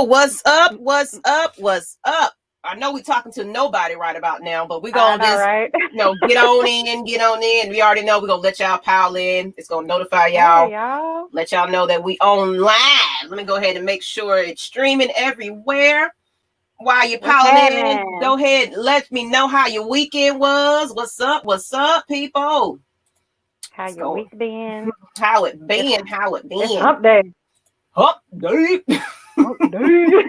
What's up? What's up? What's up? I know we're talking to nobody right about now, but we're I gonna know, just right? get on in, get on in. We already know we're gonna let y'all pile in. It's gonna notify Hey, y'all, y'all. let y'all know that we on live. Let me go ahead and make sure it's streaming everywhere. While you're What's piling in, happening? go ahead and let me know how your weekend was. What's up? What's up, people? How Let's your go. week been? How it It's, been? How it it's been? hump day. Hump day. Hump day.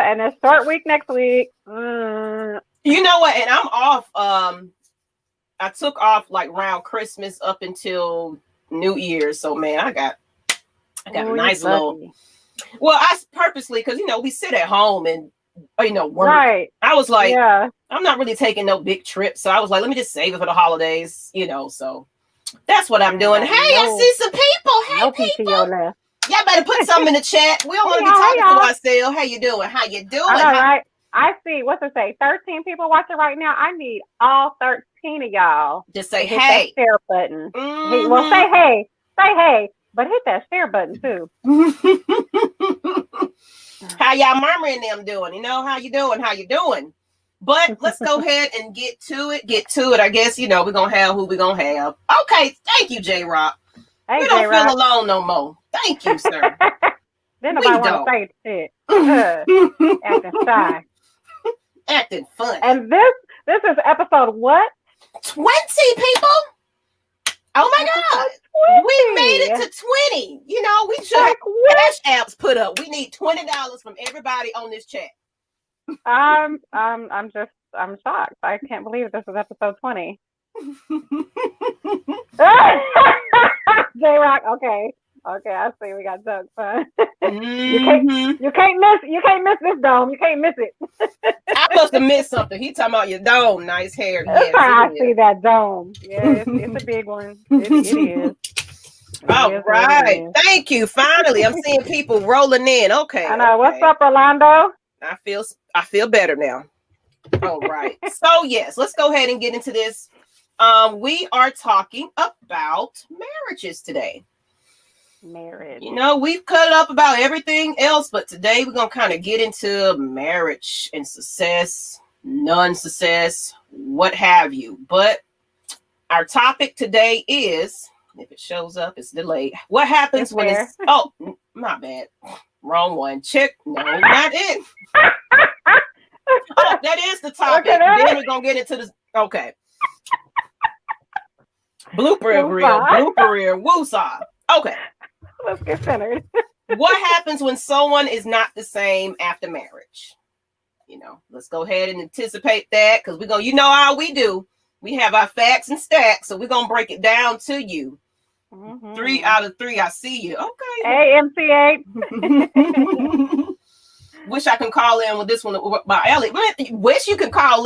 And a short week next week. You know what? And I'm off. I took off like around Christmas up until New Year's. So man, I got a Ooh, nice you little. lucky. Well, I purposely, because we sit at home and work. Right. I was like, Yeah. I'm not really taking no big trips, so I was like, let me just save it for the holidays. So that's what I'm doing. Hey, I see some people. Hey, No people. PTO left. Y'all better put something in the chat. We don't want to be talking to ourselves. How you doing? How you doing? I know, right? I see. What's it say? 13 people watching right now. I need all 13 of y'all Just say, to hit hey. that share button. Mm-hmm. Well, say hey. Say hey. But hit that share button too. How y'all murmuring them doing? How you doing? How you doing? But let's go ahead and get to it. I guess, we're going to have who we're going to have. Okay. Thank you, J-Rock. Hey, we don't feel alone no more. Thank you, sir. Then nobody want to say shit. Acting shy. Acting funny. And this is episode what? 20 people? Oh my God. 20. We made it to 20. We should have cash apps put up. We need $20 from everybody on this chat. I'm shocked. I can't believe this is episode 20. J-Rock, okay, I see. We got jokes, huh? Mm-hmm. You can't miss this dome. You can't miss it. I must have missed something. He talking about your dome, nice hair. Yes, I see that dome. Yeah, it's a big one. It is. All right. Thank you. Finally, I'm seeing people rolling in. Okay. I know. Okay. What's up, Orlando? I feel better now. All right. So yes, let's go ahead and get into this. We are talking about marriages today. Marriage. We've cut up about everything else, but today we're gonna kind of get into marriage and success, non-success, what have you. But our topic today is, if it shows up, it's delayed. What happens when it's my bad. Wrong one. Check. No, not it. Oh, that is the topic. Then we're gonna get into this. Okay. Blooper reel, woosah. Okay. Let's get centered. What happens when someone is not the same after marriage? Let's go ahead and anticipate that, because we're gonna, how we do. We have our facts and stats, so we're gonna break it down to you. Mm-hmm. 3 out of 3, I see you. Okay. Hey, MC8. Wish I can call in with this one by Ellie. Wish you could call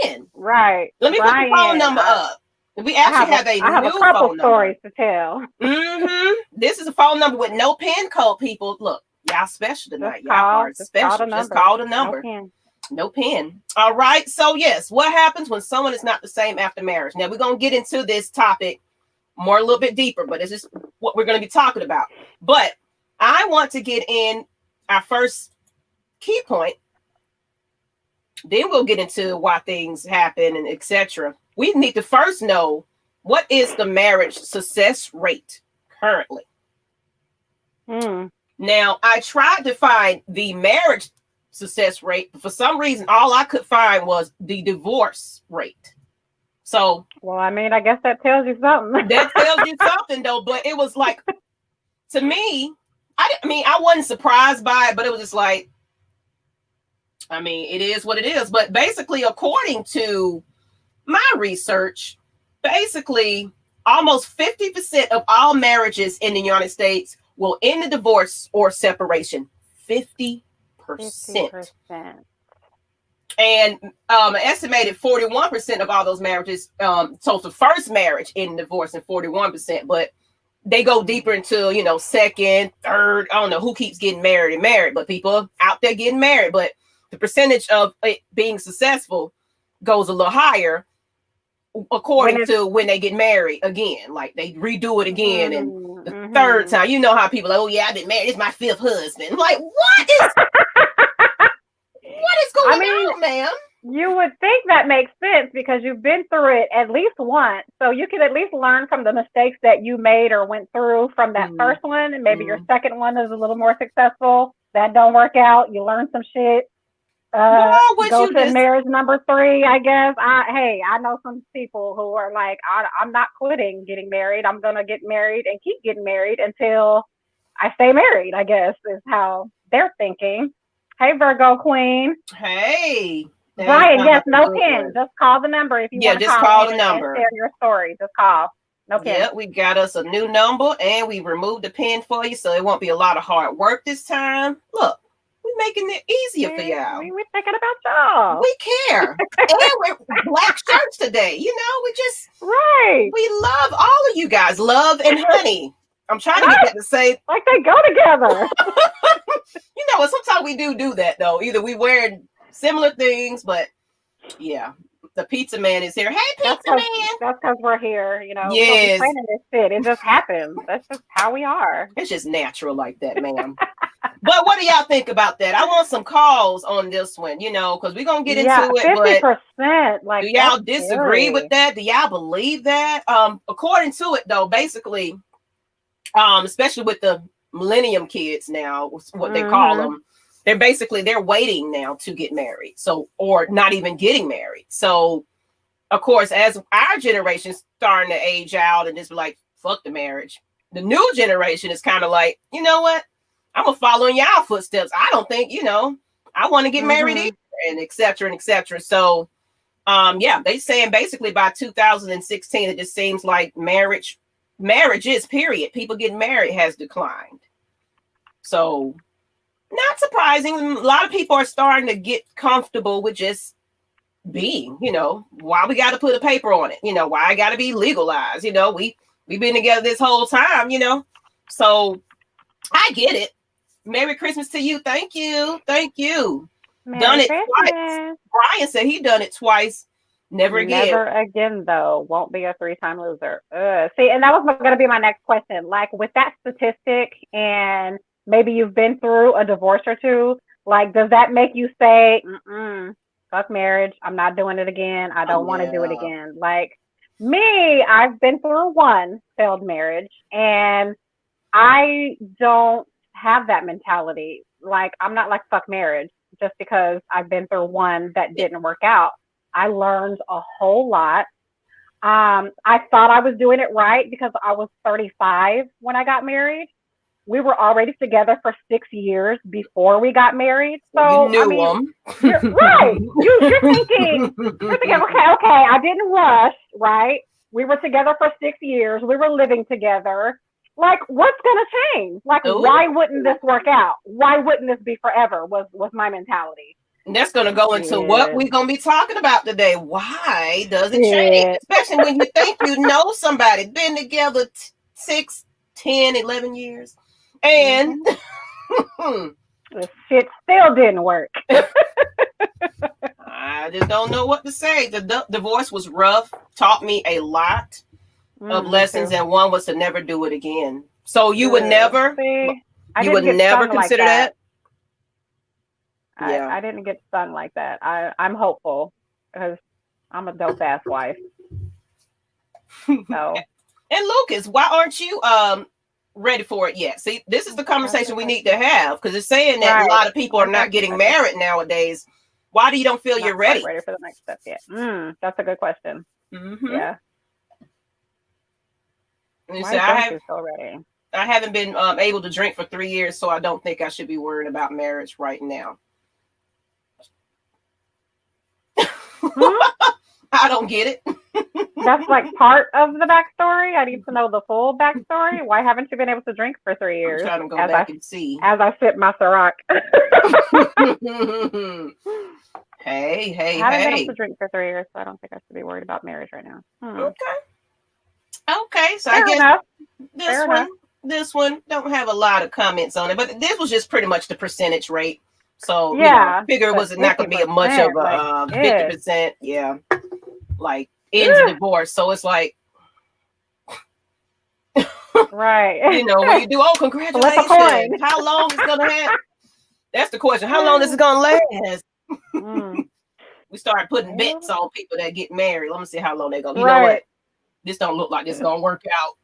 in. Right. Let me put the phone number up. We actually have a couple stories to tell. Mm-hmm. This is a phone number with no PIN code, people. Look, y'all special tonight. Y'all are special. Just call the number. No PIN. All right. So yes, what happens when someone is not the same after marriage? Now we're gonna get into this topic more a little bit deeper, but this is what we're going to be talking about. But I want to get in our first key point. Then we'll get into why things happen and etc. We need to first know, what is the marriage success rate currently? Now, I tried to find the marriage success rate, but for some reason, all I could find was the divorce rate. So, well, I mean, I guess that tells you something. That tells you something, though. But it was like, to me, I wasn't surprised by it, but it was just like, it is what it is. But basically, according to my research, basically, almost 50% of all marriages in the United States will end in divorce or separation. 50%. And an estimated 41% of all those marriages, so the first marriage in divorce, and 41%, but they go deeper into, second, third, I don't know who keeps getting married, but people out there getting married, but the percentage of it being successful goes a little higher. according to when they get married again. Like they redo it again, and the third time, you know how people are like, oh yeah, I've been married. It's my fifth husband. I'm like, what is going on, ma'am? You would think that makes sense because you've been through it at least once. So you can at least learn from the mistakes that you made or went through from that first one. And maybe your second one is a little more successful. That don't work out. You learn some shit. Go to marriage number 3, I guess. I know some people who are like, I'm not quitting getting married. I'm going to get married and keep getting married until I stay married, I guess, is how they're thinking. Hey, Virgo Queen. Hey. Brian, yes, no pin. Just call the number if you want to call the number. Share your story. Just call. No pin. Yeah, we got us a new number and we removed the pin for you, so it won't be a lot of hard work this time. Look, we're making it easier for y'all. We're thinking about y'all. We care. And we're black shirts today. You know, we love all of you guys. Love and honey. I'm trying to get that to say. Like they go together. You know, sometimes we do that though. Either we wear similar things, but yeah, the pizza man is here. Hey, pizza man. That's because we're here, you know. Yes. We're planning this shit. It just happens. That's just how we are. It's just natural like that, ma'am. But what do y'all think about that? I want some calls on this one, you know, because we're gonna get into it. 50%. Like, do y'all disagree with that? Do y'all believe that? According to it, though, basically, especially with the millennium kids now, what they call them. They're waiting now to get married. So, or not even getting married. So, of course, as our generation's starting to age out and just be like, fuck the marriage. The new generation is kind of like, you know what? I'm gonna follow in y'all footsteps. I don't think, you know, I want to get married either, and et cetera, and et cetera. So, they saying basically by 2016, it just seems like marriages, period. People getting married has declined. So, not surprising. A lot of people are starting to get comfortable with just being, you know, why we got to put a paper on it, you know, why I got to be legalized, you know, we've been together this whole time, you know, so I get it. Merry Christmas to you. Thank you. Done it twice. Brian said he done it twice. Never again, though. Won't be a 3-time loser. See, and that was going to be my next question. Like with that statistic, and maybe you've been through a divorce or two, like, does that make you say, fuck marriage, I'm not doing it again, I don't want to do it again? Like me, I've been through one failed marriage, and I don't have that mentality. Like, I'm not like, fuck marriage, just because I've been through one that didn't work out. I learned a whole lot. I thought I was doing it right because I was 35 when I got married. We were already together for 6 years before we got married. So you knew them. You're right. You're thinking, okay, I didn't rush, right? We were together for 6 years. We were living together. Like, what's gonna change? Like, why wouldn't this work out? Why wouldn't this be forever? Was my mentality. And that's gonna go into what we're gonna be talking about today. Why does it change? Especially when you think you know somebody, been together 6, 10, 11 years. And the shit still didn't work. I just don't know what to say. The divorce was rough, taught me a lot of lessons, and one was to never do it again. So you would never, you would never consider that. I didn't get stung like that. I'm hopeful because I'm a dope ass wife. So. And Lucas, why aren't you ready for it yet? See, this is the conversation we need to have, because it's saying that a lot of people are not getting married nowadays. Why do you don't feel you're ready? Ready for the next step yet? That's a good question. Yeah. You say, I haven't been able to drink for 3 years, so I don't think I should be worried about marriage right now. I don't get it. That's like part of the backstory. I need to know the full backstory. Why haven't you been able to drink for 3 years? I'm trying to go back and see. As I sip my Ciroc. Hey. I haven't been able to drink for 3 years, so I don't think I should be worried about marriage right now. Okay. So I guess this one don't have a lot of comments on it, but this was just pretty much the percentage rate. So I figure it was not going to be much of a 50%. Yeah. Like ends in divorce. So it's like, right. You know, when you do, oh, congratulations. How long is it gonna happen? That's the question. How long is it gonna last? We start putting bets on people that get married. Let me see how long they go. You know what? This don't look like this is gonna work out.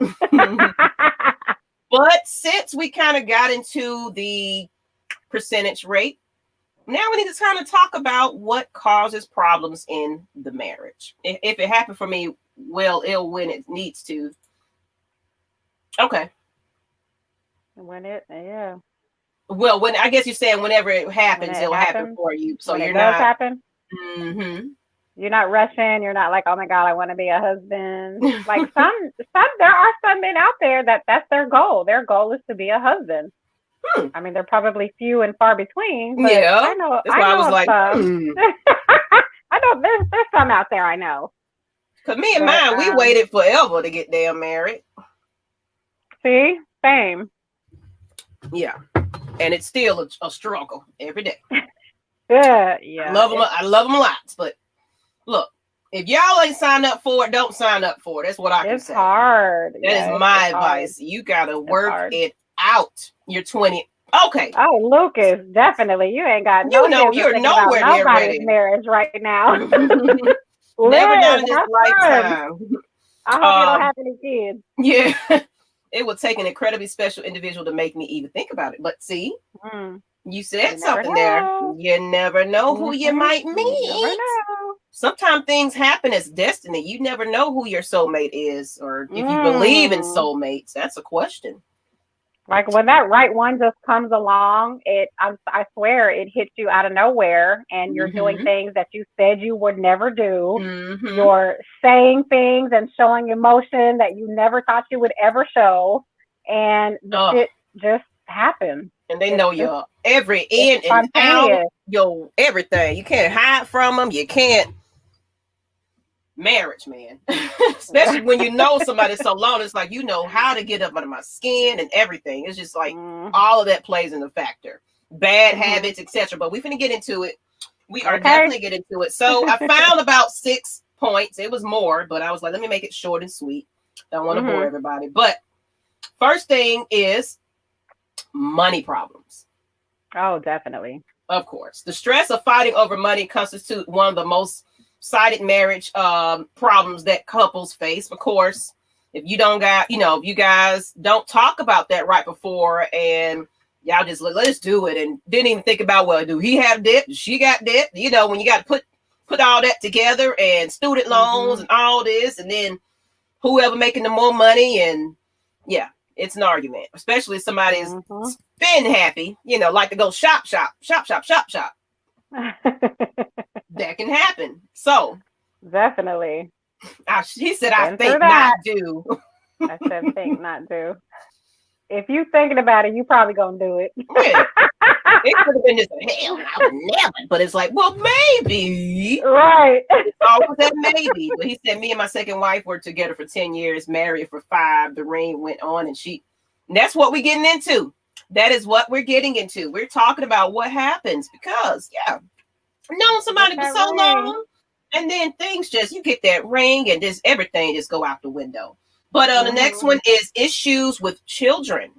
But since we kind of got into the percentage rate, now we need to kind of talk about what causes problems in the marriage. If it happened for me, well, it'll when it needs to. Okay. Well, when I guess you're saying whenever it happens, it'll happen for you. So you're not happen. You're not rushing. You're not like, oh my God, I want to be a husband. Like some, there are some men out there that's their goal. Their goal is to be a husband. I mean, they're probably few and far between. But yeah, I know. That's why I was like, I know there's some out there. I know. Cause me and mine, we waited forever to get damn married. See, same. Yeah, and it's still a struggle every day. Yeah, I love them lots, but look, if y'all ain't signed up for it, don't sign up for it. That's what I can say. It's hard. That is my advice. You gotta work it out. You're 20. Okay. Oh, Lucas, definitely. You ain't got you're nowhere near ready. Marriage right now. Never done in this lifetime. I hope you don't have any kids. Yeah. It would take an incredibly special individual to make me even think about it. But see, you said something there. You never know who you might meet. Sometimes things happen as destiny. You never know who your soulmate is, or if you believe in soulmates. That's a question. Like when that right one just comes along, I swear it hits you out of nowhere, and you're doing things that you said you would never do. You're saying things and showing emotion that you never thought you would ever show, and the shit just happens. And they know your every in and out, your everything. You can't hide from them. You can't. Marriage, man. Especially when you know somebody so long, it's like you know how to get up under my skin and everything. It's just like all of that plays in the factor. Bad habits, etc. But we're gonna get into it. We are definitely getting into it. So I found about 6 points. It was more, but I was like, let me make it short and sweet. Don't want to bore everybody. But first thing is money problems. Oh, definitely. Of course. The stress of fighting over money constitutes one of the most cited marriage problems that couples face. Of course, if you don't got, if you guys don't talk about that right before and y'all just let's do it and didn't even think about, well, do he have debt? Does she got debt? When you got to put all that together and student loans and all this, and then whoever making the more money, and it's an argument, especially if somebody is spend happy, like to go shop. That can happen. So definitely. He said, I think not do. I said think not do. If you thinking about it, you probably gonna do it. Yeah. It could have been just hell, I would never. But it's like, well, maybe. Right. It's always that maybe. But he said me and my second wife were together for 10 years, married for 5. The ring went on, and that's what we're getting into. That is what we're getting into. We're talking about what happens because, known somebody for so long, and then things you get that ring and just everything just go out the window. But the next one is issues with children.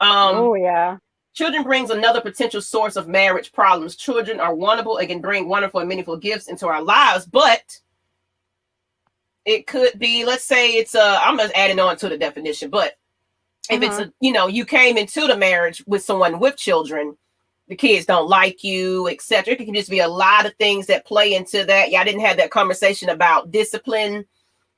Children brings another potential source of marriage problems. Children are wonderful and can bring wonderful and meaningful gifts into our lives, but it could be, let's say it's I'm just adding on to the definition, but if it's you came into the marriage with someone with children, the kids don't like you, etc. It can just be a lot of things that play into that. Y'all didn't have that conversation about discipline.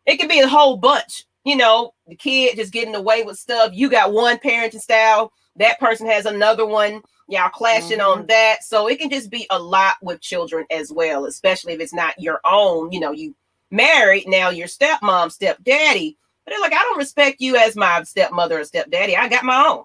It could be a whole bunch. The kid just getting away with stuff. You got one parenting style. That person has another one. Y'all clashing on that. So it can just be a lot with children as well, especially if it's not your own. You married, now your stepmom, stepdaddy. But they're like, I don't respect you as my stepmother or stepdaddy. I got my own,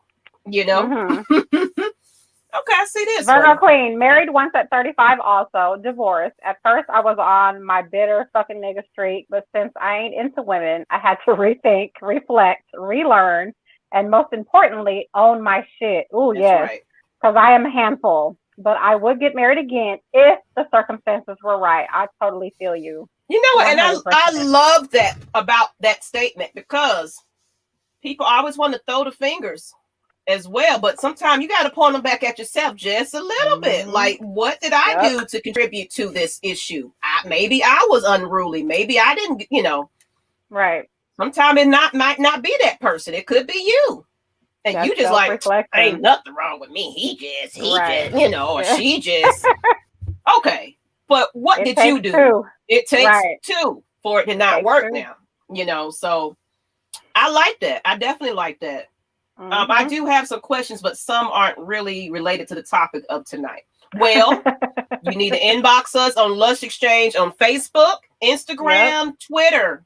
Okay, I see this. Virgo Queen, married once at 35, also divorced. At first, I was on my bitter fucking nigga streak, but since I ain't into women, I had to rethink, reflect, relearn, and most importantly, own my shit. Ooh, yes, because I am a handful. But I would get married again if the circumstances were right. I totally feel you. You know what? And I love that about that statement, because people always want to throw the fingers as well, but sometimes you got to point them back at yourself just a little bit. Like, what did I do to contribute to this issue? Maybe I was unruly. Maybe I didn't, Right. Sometimes it might not be that person. It could be you. And that's you just like, ain't nothing wrong with me. He just, or she just. Okay. But what did you do? Two. It takes two for it to not work now, so I like that. I definitely like that. I do have some questions, but some aren't really related to the topic of tonight. Well, you need to inbox us on Lush Exchange on Facebook, Instagram, Twitter.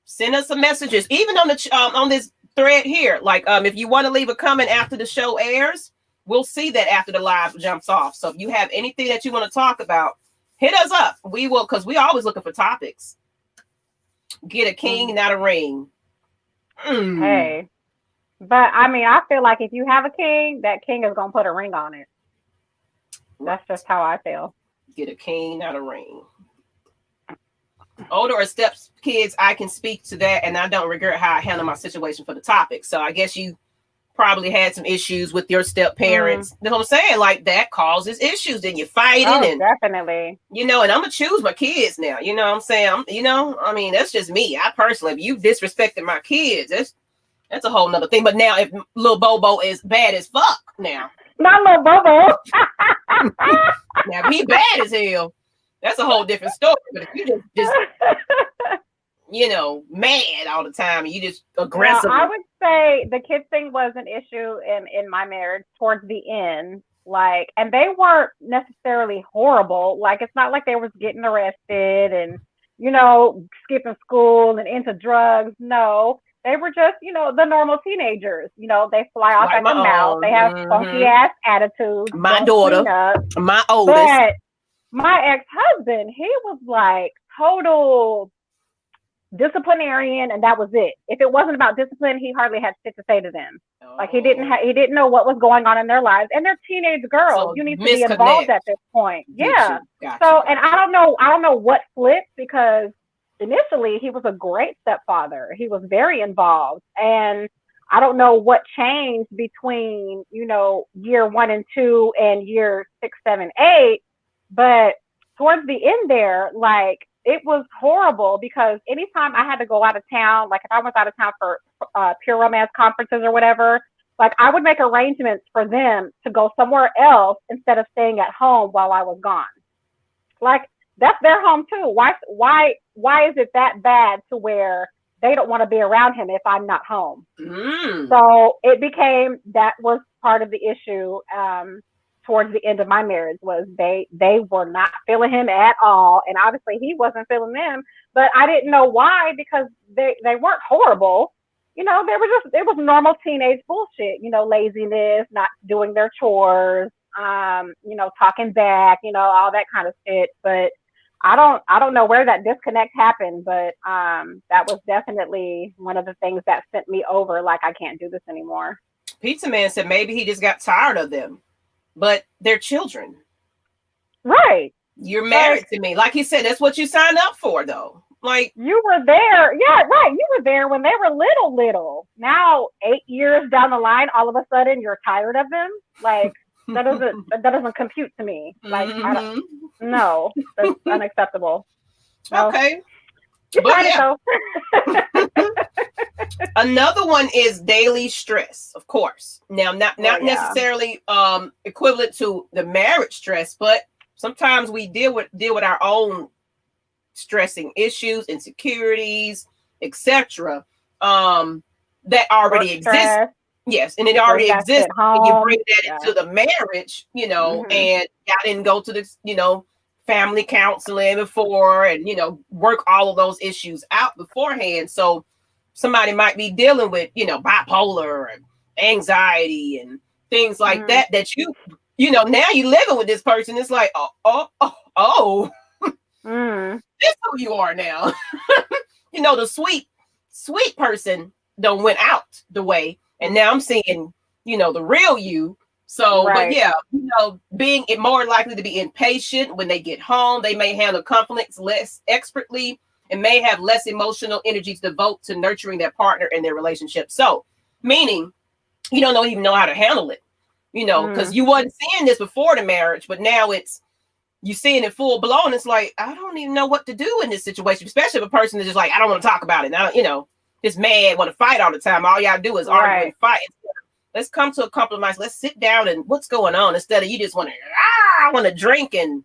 Send us some messages, even on the on this thread here. Like, if you want to leave a comment after the show airs, we'll see that after the live jumps off. So if you have anything that you want to talk about, hit us up. We will, because we're always looking for topics. Get a king, not a ring. Hey. But I mean, I feel like if you have a king, that king is gonna put a ring on it. That's just how I feel. Get a king, not a ring. Older or step kids, I can speak to that, and I don't regret how I handle my situation for the topic. So I guess you probably had some issues with your step parents. That's what I'm saying. Like, that causes issues. Then you're fighting, and definitely. And I'm gonna choose my kids now. You know what I'm saying? I mean, that's just me. I personally, if you disrespected my kids, that's a whole nother thing. But now, if little Bobo is bad as fuck, now. Not little Bobo. Now, if he bad as hell, that's a whole different story. But if you just mad all the time, and you just aggressive. I would say the kids thing was an issue in my marriage towards the end. Like, and they weren't necessarily horrible. Like, it's not like they was getting arrested and, skipping school and into drugs. No. They were just, the normal teenagers. They fly off at the mouth. They have funky ass attitudes. My daughter, my oldest. But my ex-husband, he was like total disciplinarian, and that was it. If it wasn't about discipline, he hardly had shit to say to them. Like, he didn't know what was going on in their lives, and they're teenage girls. So you need to be involved at this point. Yeah. Gotcha. And I don't know what flipped, because initially he was a great stepfather. He was very involved, and I don't know what changed between year 1 and 2 and year 6, 7, 8, but towards the end there, like, it was horrible, because anytime I had to go out of town, like if I went out of town for pure romance conferences or whatever, like, I would make arrangements for them to go somewhere else instead of staying at home while I was gone. Like, that's their home too. Why is it that bad to where they don't want to be around him if I'm not home? So it became, that was part of the issue towards the end of my marriage, was they were not feeling him at all, and obviously he wasn't feeling them. But I didn't know why, because they weren't horrible. They were just, it was normal teenage bullshit. Laziness, not doing their chores, talking back, all that kind of shit. But I don't know where that disconnect happened, but that was definitely one of the things that sent me over. Like, I can't do this anymore. Pizza Man said maybe he just got tired of them, but they're children. Right. You're married to me. Like he said, that's what you signed up for, though. Like, you were there. Yeah, right. You were there when they were little. Now, 8 years down the line, all of a sudden you're tired of them. Like, that doesn't compute to me. Like, no, that's unacceptable. No. Okay. You tried it, though. Another one is daily stress, of course. Now, not necessarily equivalent to the marriage stress, but sometimes we deal with our own stressing issues, insecurities, etc. That already exist. Yes, and it already exists. And you bring that into the marriage, and y'all didn't go to this, family counseling before, and work all of those issues out beforehand. So somebody might be dealing with, bipolar and anxiety and things like that you now you living with this person. It's like, this is who you are now. The sweet person went out the way, and now I'm seeing, the real you, So, but yeah, being more likely to be impatient when they get home, they may handle conflicts less expertly and may have less emotional energy to devote to nurturing their partner and their relationship. So, meaning you don't even know how to handle it, because you wasn't seeing this before the marriage, but now you seeing it full blown. It's like, I don't even know what to do in this situation, especially if a person is just like, I don't want to talk about it. Now, just mad, want to fight all the time. All y'all do is argue and fight. Let's come to a compromise. Let's sit down and what's going on instead of you just want to, I want to drink and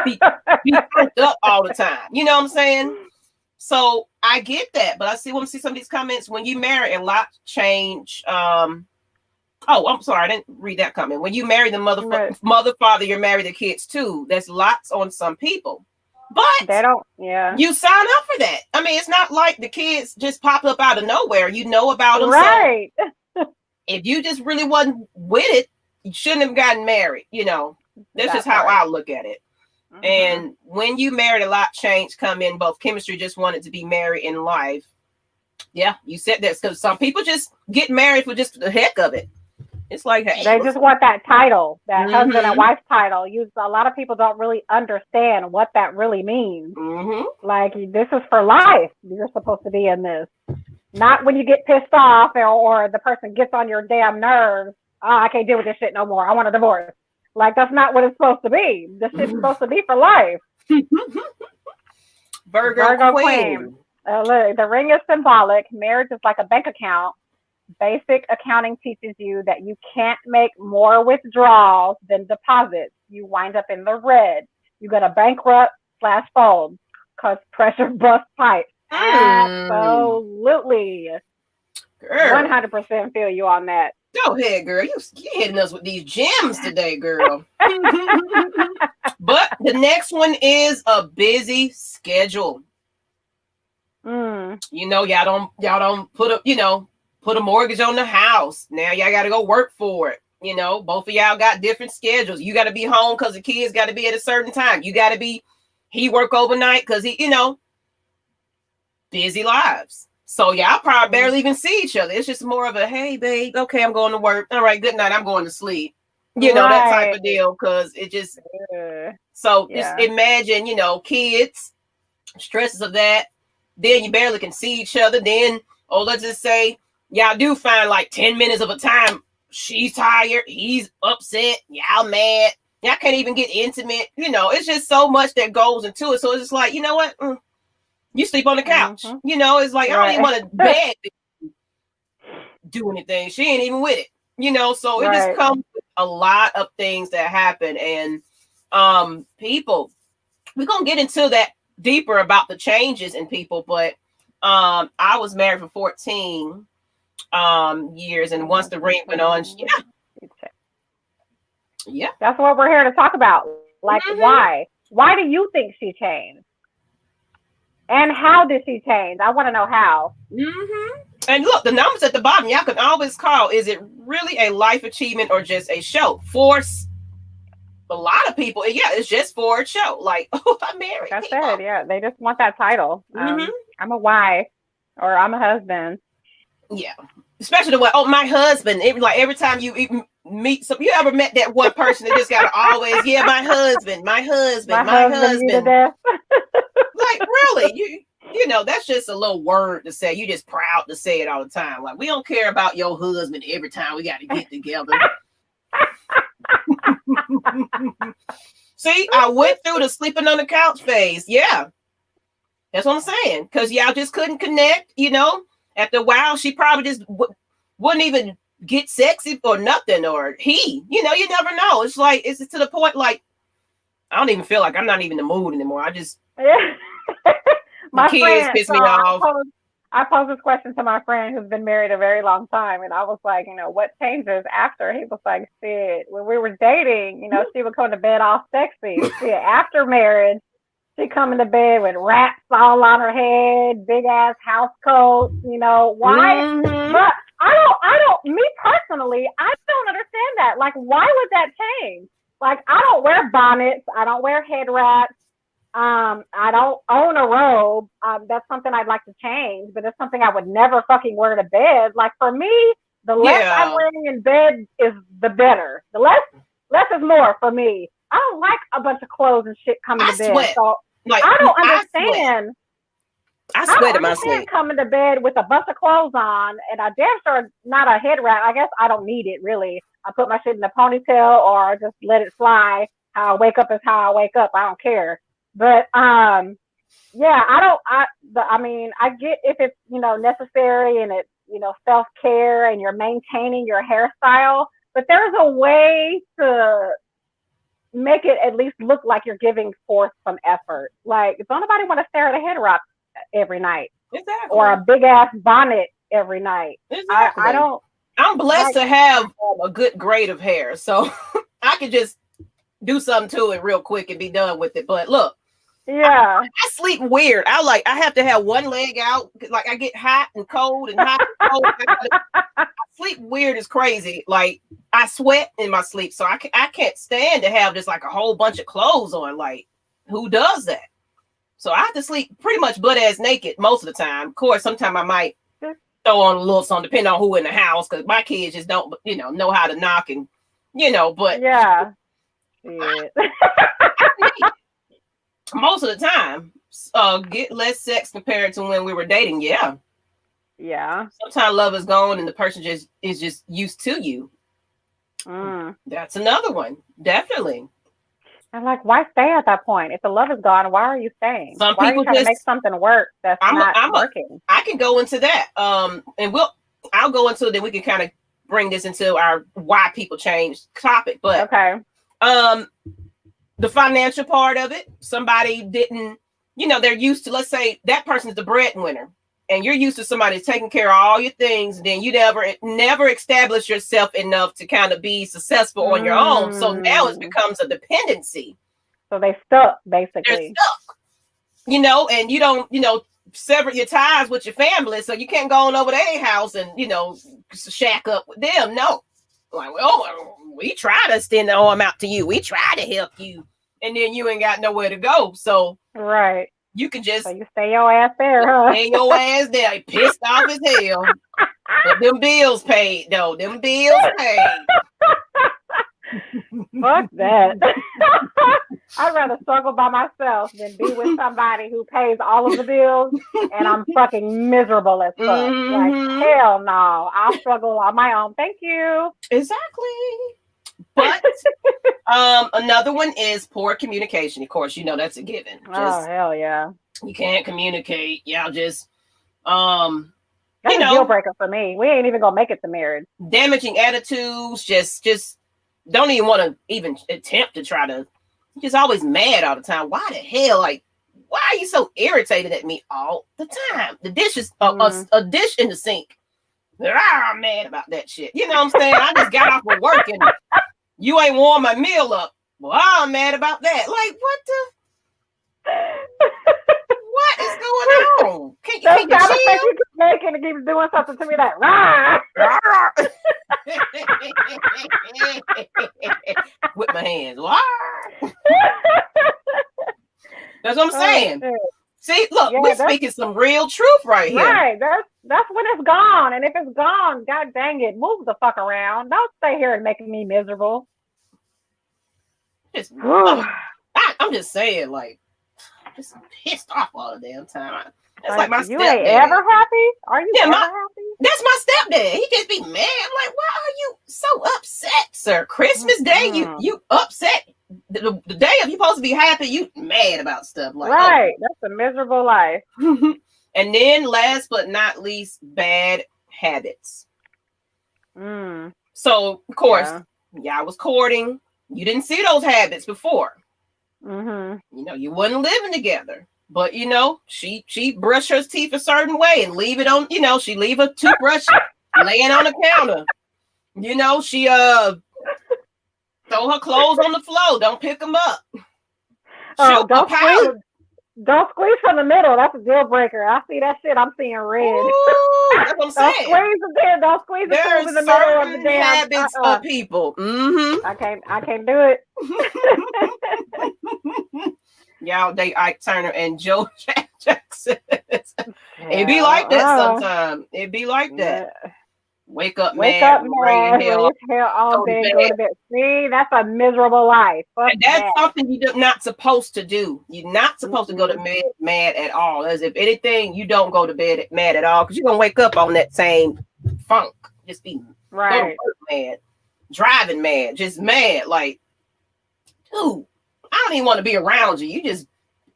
be pumped up all the time. You know what I'm saying? So I get that, but I want to see some of these comments. When you marry, a lot change. I'm sorry, I didn't read that comment. When you marry the mother, father, you're married the kids too. There's lots on some people, but they don't. Yeah, you sign up for that. I mean, it's not like the kids just popped up out of nowhere. You know about them, right? So if you just really wasn't with it, you shouldn't have gotten married. That's just how I look at it. Mm-hmm. And when you married, a lot change come in. Both chemistry, just wanted to be married in life. Yeah, you said that, because some people just get married for just the heck of it. It's like, hey, they just want that title, that husband and wife title. A lot of people don't really understand what that really means. Mm-hmm. Like, this is for life. You're supposed to be in this. Not when you get pissed off or the person gets on your damn nerves. Oh, I can't deal with this shit no more. I want a divorce. Like, that's not what it's supposed to be. This shit's supposed to be for life. Virgo Queen. Look, the ring is symbolic. Marriage is like a bank account. Basic accounting teaches you that you can't make more withdrawals than deposits. You wind up in the red. You got a bankrupt/fold because pressure busts pipes. Absolutely. Girl. 100% feel you on that. Go ahead, girl. You hitting us with these gems today, girl. But the next one is a busy schedule. Y'all don't put a mortgage on the house. Now y'all got to go work for it. Both of y'all got different schedules. You got to be home because the kids got to be at a certain time. You got to be, he work overnight because he, busy lives. So y'all probably barely even see each other. It's just more of a, hey, babe, okay, I'm going to work. All right, good night. I'm going to sleep. That type of deal. Because it just, just imagine, kids, stresses of that. Then you barely can see each other. Then, let's just say y'all do find like 10 minutes of a time. She's tired. He's upset. Y'all mad. Y'all can't even get intimate. It's just so much that goes into it. So it's just like, you know what? You sleep on the couch. Mm-hmm. It's like, I don't even want to beg do anything. She ain't even with it. So it just comes with a lot of things that happen. And people, we're going to get into that deeper about the changes in people. But I was married for 14 years. And once the ring went on, yeah. That's what we're here to talk about. Like, why? Why do you think she changed? And how did she change? I want to know how. Mm-hmm. And look, the numbers at the bottom, y'all can always call. Is it really a life achievement or just a show? For a lot of people, it's just for a show. Like, I'm married. Like I said, they just want that title. I'm a wife or I'm a husband. Yeah. Especially the way, my husband. Like every time you meet you ever met that one person that just gotta always, my husband. Like, really, that's just a little word to say. You just proud to say it all the time. Like, we don't care about your husband every time we got to get together. See, I went through the sleeping on the couch phase. Yeah, that's what I'm saying. Because y'all just couldn't connect. After a while, she probably just wouldn't even get sexy or nothing. Or he, you never know. It's like, it's to the point like, I don't even feel like I'm not even in the mood anymore. I just, my kids friend, piss me off. I posed this question to my friend who's been married a very long time. And I was like, what changes after? He was like, shit, when we were dating, she would come to bed all sexy. See, after marriage, she come into bed with wraps all on her head, big ass house coats, why? Mm-hmm. But me personally, I don't understand that. Like, why would that change? Like, I don't wear bonnets. I don't wear head wraps. I don't own a robe. That's something I'd like to change, but it's something I would never fucking wear to bed. Like, for me, The less I'm wearing in bed is the better. The less is more for me. I don't like a bunch of clothes and shit coming to bed. Sweat. So like, I don't understand. I sweat in my sleep. Coming to bed with a bunch of clothes on, and I damn sure not a head wrap. I guess I don't need it really. I put my shit in a ponytail or just let it fly. How I wake up is how I wake up. I don't care. But yeah, I mean, I get if it's, you know, necessary and it's, you know, self-care and you're maintaining your hairstyle, but there's a way to make it at least look like you're giving forth some effort. Like, don't nobody want to stare at a head wrap every night. Exactly. Or a big ass bonnet every night. Exactly. I don't. I'm blessed to have a good grade of hair, so I can just do something to it real quick and be done with it. But look, yeah, I sleep weird. I have to have one leg out. Like, I get hot and cold and hot and cold. I sleep weird as crazy. Like, I sweat in my sleep, so I can't stand to have just like a whole bunch of clothes on. Like, who does that? So I have to sleep pretty much butt ass naked most of the time. Of course, sometimes I might throw on a little something, depending on who in the house, because my kids just don't, you know how to knock and, you know, but yeah. Most of the time, get less sex compared to when we were dating. Yeah. Sometimes love is gone and the person is just used to you. That's another one. Definitely. I'm like, why stay at that point? If the love is gone, why are you staying? Some why people are you trying to make something work that's not working? I can go into that. And I'll go into it, then we can kind of bring this into our why people change topic. But okay. The financial part of it, somebody didn't, you know, they're used to, let's say that person's the breadwinner and you're used to somebody taking care of all your things. And then you never establish yourself enough to kind of be successful on your own. So now it becomes a dependency. So they stuck, basically. They're stuck, you know, and you don't, you know, sever your ties with your family. So you can't go on over to their house and, you know, shack up with them. No. Like, well, we try to extend the arm out to you. We try to help you. And then you ain't got nowhere to go. So right. You can just you stay your ass there, huh? Stay your ass there. Pissed off as hell. But them bills paid, though. Them bills paid. Fuck that. I'd rather struggle by myself than be with somebody who pays all of the bills and I'm fucking miserable as fuck. Like, hell no. I'll struggle on my own. Thank you. Exactly. But another one is poor communication. Of course, you know that's a given. Oh, hell yeah. You can't communicate. Y'all just that's a deal breaker for me. We ain't even gonna make it to marriage. Damaging attitudes, just don't even want to even attempt to try to. Just always mad all the time. Why the hell? Like, why are you so irritated at me all the time? The dish is a dish in the sink. I'm mad about that shit. You know what I'm saying? I just got off of work and you ain't warm my meal up. Well, I'm mad about that. Like, what is going on? Can you chill? You keep making and keep doing something to me that rah. With my hands. That's what I'm saying. See, look, we're speaking some real truth right here. Right. That's when it's gone. And if it's gone, god dang it, move the fuck around. Don't stay here and making me miserable. I'm just saying, like, I'm just pissed off all the damn time. That's like my stepdad. You ain't ever happy? Are you ever happy? That's my stepdad. He just be mad. I'm like, why are you so upset, sir? Christmas Day, you upset. The day of you supposed to be happy, you mad about stuff like right. That's a miserable life. And then last but not least, bad habits. So of course, y'all was courting. You didn't see those habits before. You know, you wasn't living together. But you know, she brushed her teeth a certain way and leave it on, you know, she leave a toothbrush laying on the counter. You know, she throw her clothes on the floor. Don't pick them up. Don't squeeze from the middle. That's a deal breaker. I see that shit. I'm seeing red. Ooh, that's what I'm saying. Don't squeeze it there. Don't squeeze it in the middle of the damn habits of people. I can't do it. Y'all date Ike Turner and Joe Jackson. It be like that sometimes. It be like that. Wake up mad, raise hell all day, go to bed. See, that's a miserable life. That's something you're not supposed to do. You're not supposed to go to bed mad at all. As if anything, you don't go to bed mad at all, because you're gonna wake up on that same funk. Just be go to work mad, driving mad, just mad. Like, dude, I don't even want to be around you. You just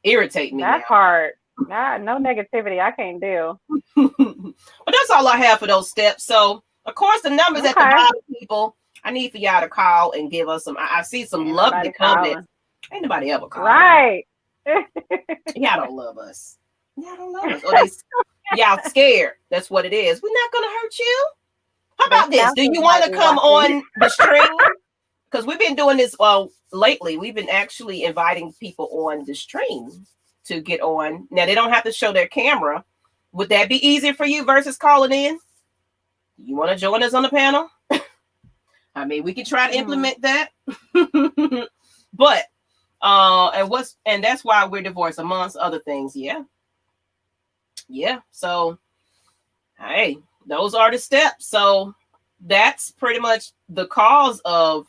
irritate me. That's hard. No negativity. I can't do. But that's all I have for those steps. So, of course, the numbers at the bottom, people, I need for y'all to call and give us some. I see some lovely comments. Ain't nobody ever called. Right. Y'all don't love us. Y'all don't love us. Or y'all scared. That's what it is. We're not going to hurt you. How about this? Do you want to come on the stream? Because we've been doing this, lately. We've been actually inviting people on the stream to get on. Now, they don't have to show their camera. Would that be easier for you versus calling in? You want to join us on the panel? I mean, we can try to implement that. But and that's why we're divorced, amongst other things. Yeah. So, hey, those are the steps. So that's pretty much the cause of,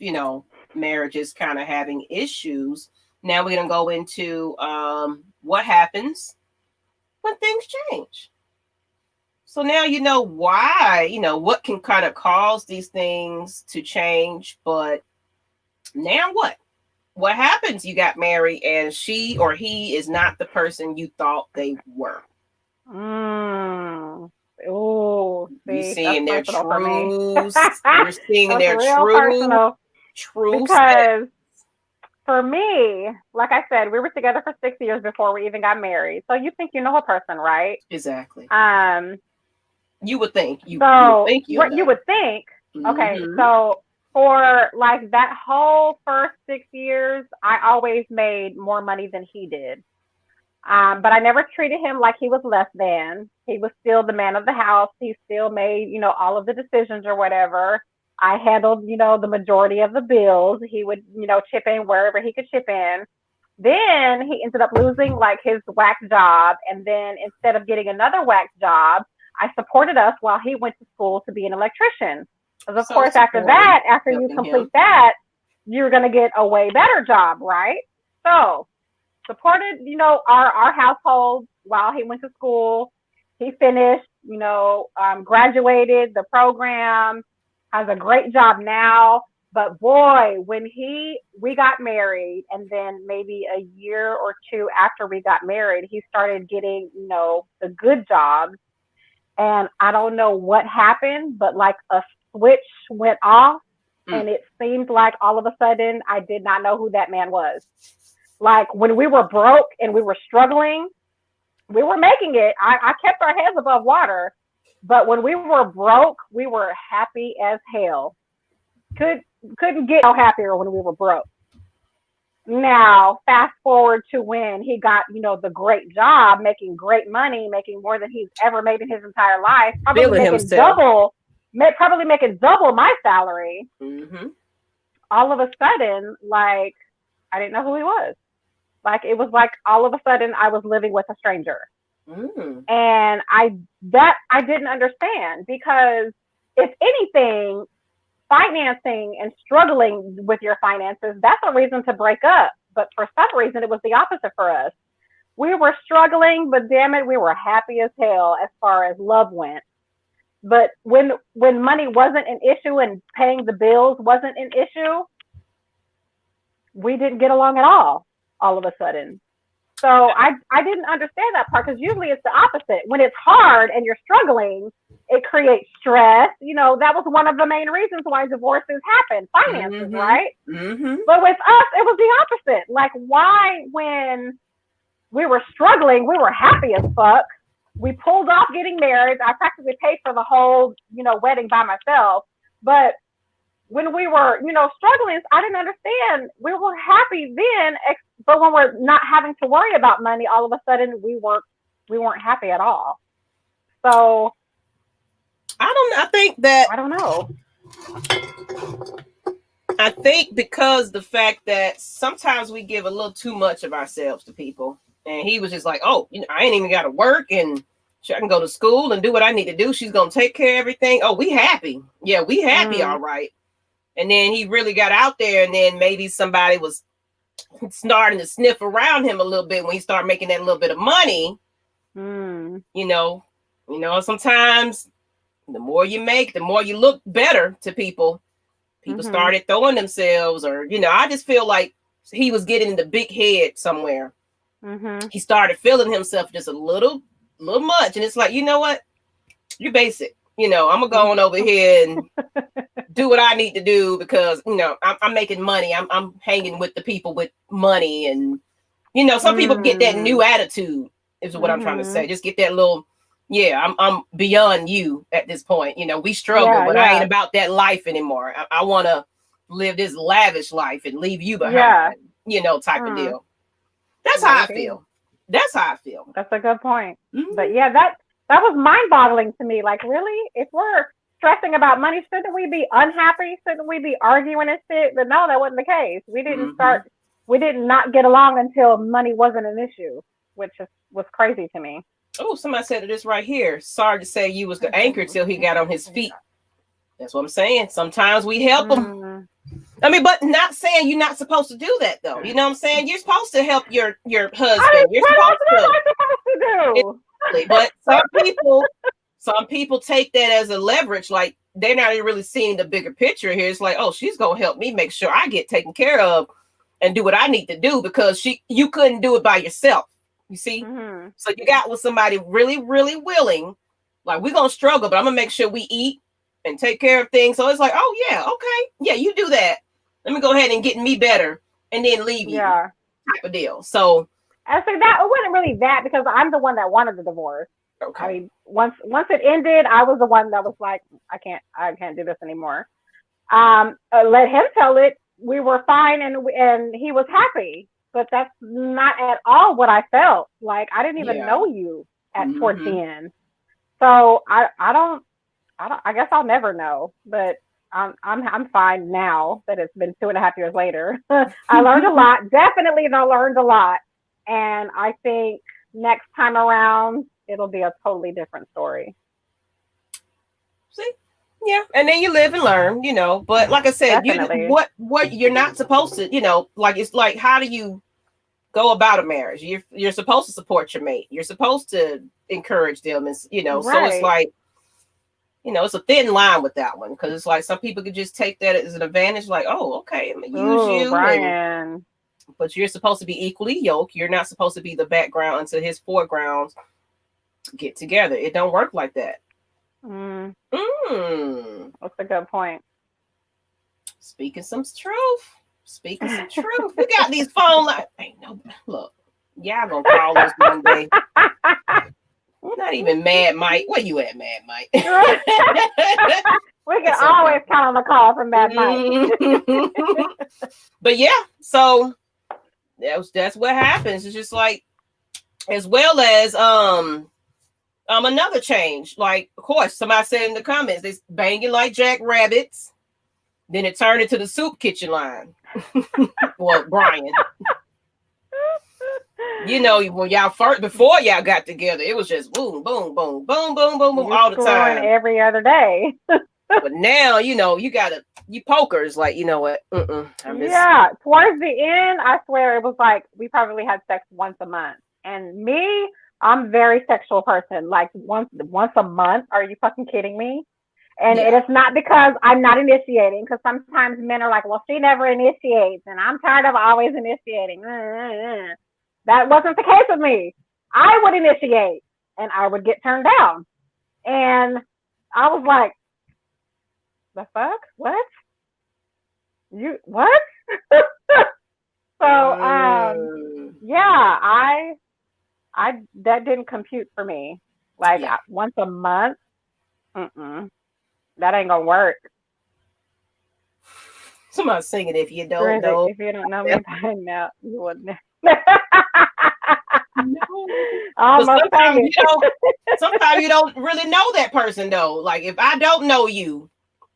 marriages kind of having issues. Now we're going to go into what happens when things change. So now you know why, what can kind of cause these things to change. But now what? What happens? You got married and she or he is not the person you thought they were. Oh, you're seeing their truths. You're seeing their true. Because for me, like I said, we were together for 6 years before we even got married. So you think you know a person, right? Exactly. You would think. You would think. Okay, so for like that whole first 6 years, I always made more money than he did. But I never treated him like he was less than. He was still the man of the house. He still made, all of the decisions or whatever. I handled, the majority of the bills. He would, chip in wherever he could chip in. Then he ended up losing like his whack job. And then instead of getting another whack job, I supported us while he went to school to be an electrician. Because of course, after you complete that, you're going to get a way better job, right? So supported, our household while he went to school. He finished, graduated the program, has a great job now. But boy, when we got married, and then maybe a year or two after we got married, he started getting, the good jobs. And I don't know what happened, but like a switch went off, and it seemed like all of a sudden I did not know who that man was. Like when we were broke and we were struggling, we were making it. I kept our heads above water, but when we were broke, we were happy as hell. Couldn't get no happier when we were broke. Now, fast forward to when he got, the great job, making great money, making more than he's ever made in his entire life, probably making double my salary. Mm-hmm. All of a sudden, like, I didn't know who he was. Like, it was like all of a sudden I was living with a stranger. And I didn't understand, because if anything, financing and struggling with your finances, that's a reason to break up. But for some reason, it was the opposite for us. We were struggling, but damn it, we were happy as hell as far as love went. But when money wasn't an issue and paying the bills wasn't an issue, we didn't get along at all of a sudden. So I didn't understand that part, because usually it's the opposite. When it's hard and you're struggling, it creates stress. That was one of the main reasons why divorces happen, finances, right? Mm-hmm. But with us, it was the opposite. Like, why, when we were struggling, we were happy as fuck. We pulled off getting married. I practically paid for the whole, wedding by myself. But when we were, struggling, I didn't understand. We were happy then, but when we're not having to worry about money, all of a sudden we weren't happy at all. So I don't know. I think because the fact that sometimes we give a little too much of ourselves to people, and he was just like, oh, I ain't even got to work, and I can go to school and do what I need to do. She's gonna take care of everything. Oh, we happy. Yeah, we happy, all right. And then he really got out there, and then maybe somebody was starting to sniff around him a little bit when he started making that little bit of money. You know, sometimes the more you make, the more you look better to people. People started throwing themselves, or, I just feel like he was getting in the big head somewhere. He started feeling himself just a little much. And it's like, you know what? You're basic. I'm going to go on over here and do what I need to do because, I'm making money. I'm hanging with the people with money. And, some people get that new attitude is what I'm trying to say. Just get that little, I'm beyond you at this point. We struggle, but I ain't about that life anymore. I want to live this lavish life and leave you behind, type of deal. That's how I feel. That's how I feel. That's a good point. But yeah, that was mind-boggling to me. Like, really? If we're stressing about money, shouldn't we be unhappy? Shouldn't we be arguing and shit? But no, that wasn't the case. We did not get along until money wasn't an issue, which was crazy to me. Oh, somebody said this right here. Sorry to say you was the anchor till he got on his feet. That's what I'm saying. Sometimes we help him. I mean, but not saying you're not supposed to do that, though. You know what I'm saying? You're supposed to help your husband. You're supposed to do. But some people take that as a leverage. Like, they're not really seeing the bigger picture here. It's like, oh, she's gonna help me make sure I get taken care of and do what I need to do because you couldn't do it by yourself. You see? So you got with somebody really, really willing. Like, we're gonna struggle, but I'm gonna make sure we eat and take care of things. So it's like, oh yeah, okay, yeah, you do that. Let me go ahead and get me better, and then leave you. Type of deal. So I say that it wasn't really that because I'm the one that wanted the divorce. Okay. I mean, once it ended, I was the one that was like, I can't do this anymore. Let him tell it. We were fine, and he was happy. But that's not at all what I felt. Like, I didn't even know you at 14. So I guess I'll never know, but I'm fine now that it's been 2.5 years later. I learned a lot. Definitely learned a lot. And I think next time around, it'll be a totally different story. See? Yeah. And then you live and learn, but like I said, what you're not supposed to, like, it's like, how do you go about a marriage? You're supposed to support your mate. You're supposed to encourage them. And, so it's like, it's a thin line with that one. Cause it's like, some people could just take that as an advantage. Like, oh, okay, I'm gonna use you. Brian. But you're supposed to be equally yoked. You're not supposed to be the background until his foreground get together. It don't work like that. That's a good point. Speaking some truth. We got these phone lines. Ain't no look. Y'all gonna call us one day. Not even Mad Mike. Where you at, Mad Mike? We can always count on a call from Mad Mike. But yeah, so that's what happens. It's just like, as well as another change. Like, of course, somebody said in the comments, they banging like jackrabbits. Then it turned into the soup kitchen line. Well, Brian. When before y'all got together, it was just boom, boom, boom, boom, boom, boom, boom all the time. Every other day. But now, you pokers, like, you know what? Towards the end, I swear it was like we probably had sex once a month. And me, I'm a very sexual person. Like, once a month? Are you fucking kidding me? And it is not because I'm not initiating, because sometimes men are like, well, she never initiates, and I'm tired of always initiating. That wasn't the case with me. I would initiate, and I would get turned down. And I was like, the fuck? What? You what? So I that didn't compute for me. Like, once a month, that ain't gonna work. Somebody's singing "If You Don't Know." If you don't know me by now, you wouldn't. Sometimes you don't really know that person though. Like, if I don't know you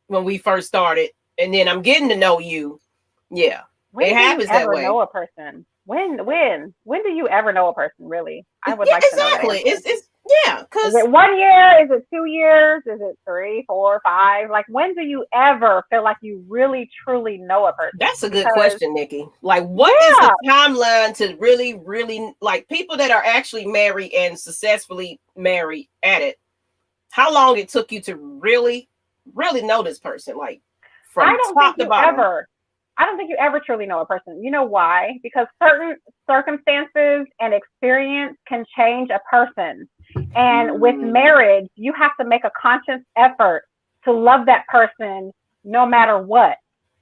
when we first started, and then I'm getting to know you, it happens that way. Know a person? When do you ever know a person? Really, I would like to know that. Yeah, is it 1 year? Is it 2 years? Is it 3, 4, 5? Like, when do you ever feel like you really truly know a person? That's a good question, Nikki. Like, what is the timeline to really, really, like, people that are actually married and successfully married at it? How long it took you to really, really know this person? Like, from top to bottom. I don't think you ever truly know a person. You know why? Because certain circumstances and experience can change a person. And with marriage, you have to make a conscious effort to love that person no matter what.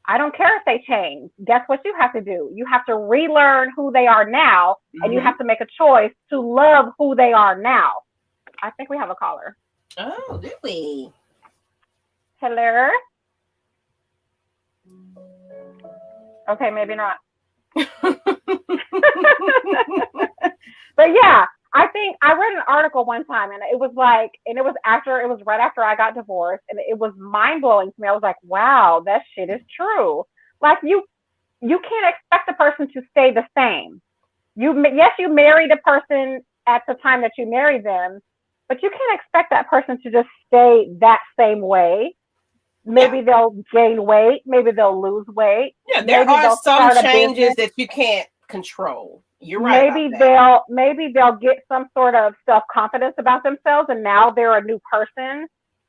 I don't care if they change. Guess what you have to do? You have to relearn who they are now, and you have to make a choice to love who they are now. I think we have a caller. Oh, do we? Hello? Okay, maybe not. But yeah, I think I read an article one time, and it was right after I got divorced, and it was mind blowing to me. I was like, wow, that shit is true. Like, you can't expect a person to stay the same. You married a person at the time that you married them, but you can't expect that person to just stay that same way. Maybe they'll gain weight. Maybe they'll lose weight. Yeah, there are some changes that you can't control. You're right. Maybe they'll get some sort of self-confidence about themselves, and now they're a new person.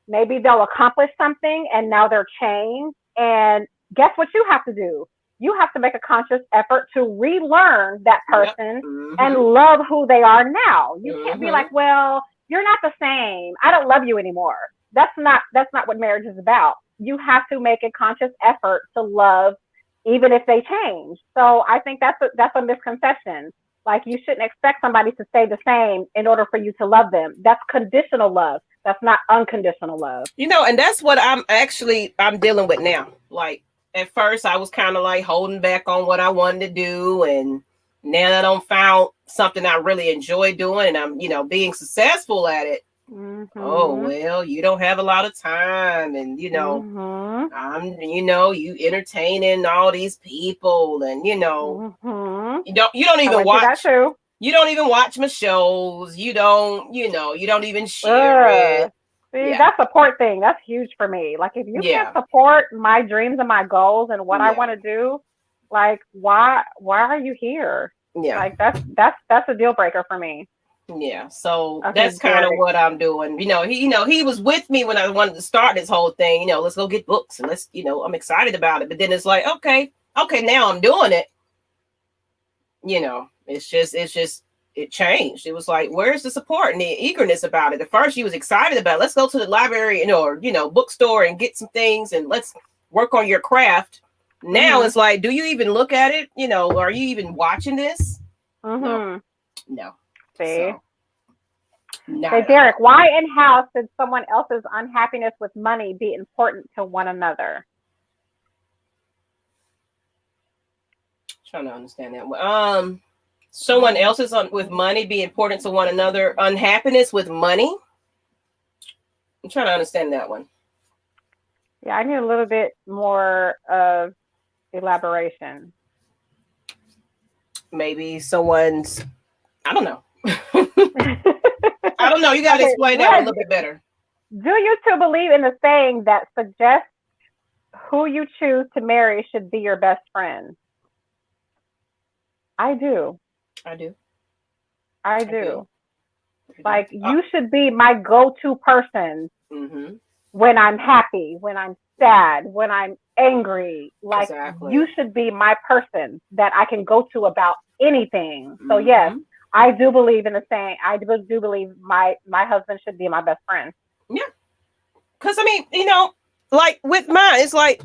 Maybe they'll accomplish something, and now they're changed. And guess what you have to do? You have to make a conscious effort to relearn that person and love who they are now. You can't be like, well, you're not the same. I don't love you anymore. That's not what marriage is about. You have to make a conscious effort to love, even if they change. So I think that's a misconception. Like, you shouldn't expect somebody to stay the same in order for you to love them. That's conditional love. That's not unconditional love. And that's what I'm dealing with now. Like, at first I was kind of like holding back on what I wanted to do, and now that I'm found something I really enjoy doing, and I'm being successful at it. Oh, well, you don't have a lot of time, and I'm you entertaining all these people, and you don't even watch you don't even watch my shows, you don't even share it. See, that support thing, that's huge for me. Like, if you can't support my dreams and my goals and what I want to do, like, why are you here? Like, that's a deal breaker for me. Yeah, so that's kind of what I'm doing. He was with me when I wanted to start this whole thing. Let's go get books, and let's, I'm excited about it. But then it's like, okay, now I'm doing it. It changed. It was like, where's the support and the eagerness about it? At first, he was excited about it. Let's go to the library, or bookstore and get some things, and let's work on your craft. Now it's like, do you even look at it? Are you even watching this? No. See. Hey, Derek, why and how should someone else's unhappiness with money be important to one another? Trying to understand that. Someone else's with money be important to one another. Unhappiness with money. I'm trying to understand that one. Yeah, I need a little bit more of elaboration. Maybe someone's, I don't know. I don't know. You got to explain that a little bit better. Do you two believe in the saying that suggests who you choose to marry should be your best friend? I do. Like, you should be my go-to person when I'm happy, when I'm sad, when I'm angry. Like, you should be my person that I can go to about anything. So yes, I do believe in the saying. I do believe my husband should be my best friend. Yeah. Because, like with mine, it's like